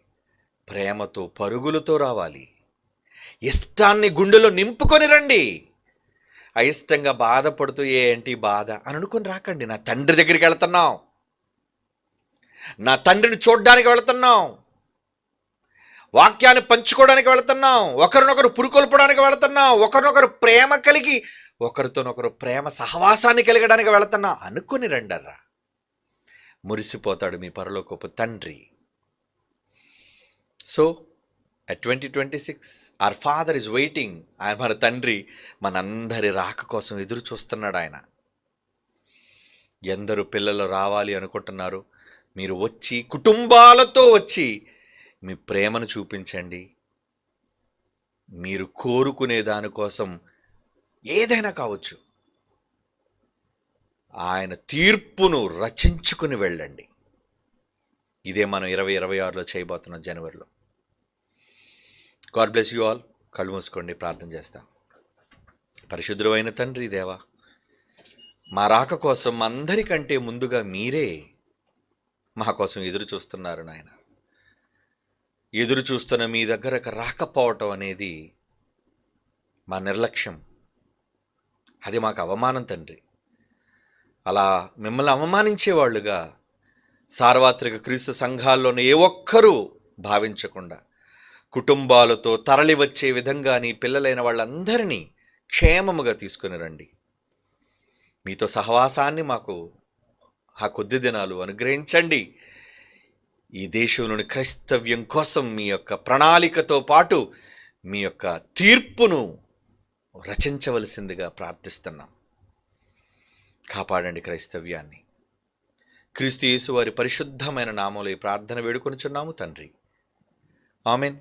ప్రేమతో పరుగులతో రావాలి. ఇష్టాన్ని గుండెలో నింపుకొని రండి. అయిష్టంగా బాధపడుతూ ఏంటి బాధ అని అనుకుని రాకండి. నా తండ్రి దగ్గరికి వెళ్తున్నాం, నా తండ్రిని చూడడానికి వెళుతున్నాం, వాక్యాన్ని పంచుకోవడానికి వెళుతున్నాం, ఒకరినొకరు పురుకొల్పడానికి వెళుతున్నాం, ఒకరినొకరు ప్రేమ కలిగి ఒకరితోనొకరు ప్రేమ సహవాసాన్ని కలిగడానికి వెళుతున్నాం అనుకుని రండర్రా. మురిసిపోతాడు మీ పరలోకపు తండ్రి. So at 2026 our father is waiting. ఆయన మన తండ్రి మనందరి రాక కోసం ఎదురు చూస్తున్నాడు. ఆయన ఎందరు పిల్లలు రావాలి అనుకుంటున్నారు? మీరు వచ్చి కుటుంబాలతో వచ్చి మీ ప్రేమను చూపించండి. మీరు కోరుకునే దానికోసం ఏదైనా కావచ్చు, ఆయన తీర్పును రచించుకుని వెళ్ళండి. ఇదే మనం 2026లో చేయబోతున్నాం, జనవరిలో. God bless you all. కళ్ళు మూసుకోండి, ప్రార్థన చేస్తాం. పరిశుద్ధమైన తండ్రి దేవా, మా రాక కోసం అందరికంటే ముందుగా మీరే మా కోసం ఎదురు చూస్తున్నారు నాయన. ఎదురు చూస్తున్న మీ దగ్గరకు రాకపోవటం అనేది మా నిర్లక్ష్యం, అది మాకు అవమానం తండ్రి. అలా మిమ్మల్ని అవమానించేవాళ్ళుగా సార్వత్రిక క్రీస్తు సంఘాల్లోనే ఏ ఒక్కరూ భావించకుండా కుటుంబాలతో తరలి వచ్చే విధంగా నీ పిల్లలైన వాళ్ళందరినీ క్షేమముగా తీసుకుని రండి. మీతో సహవాసాన్ని మాకు ఆ కొద్ది దినాలు అనుగ్రహించండి. ఈ దేశంలోని క్రైస్తవ్యం కోసం మీ యొక్క ప్రణాళికతో పాటు మీ యొక్క తీర్పును రచించవలసిందిగా ప్రార్థిస్తున్నాం. కాపాడండి క్రైస్తవ్యాన్ని. క్రీస్తు యేసు వారి పరిశుద్ధమైన నామములో ఈ ప్రార్థన వేడుకొనుచున్నాము తండ్రి. ఆమెన్.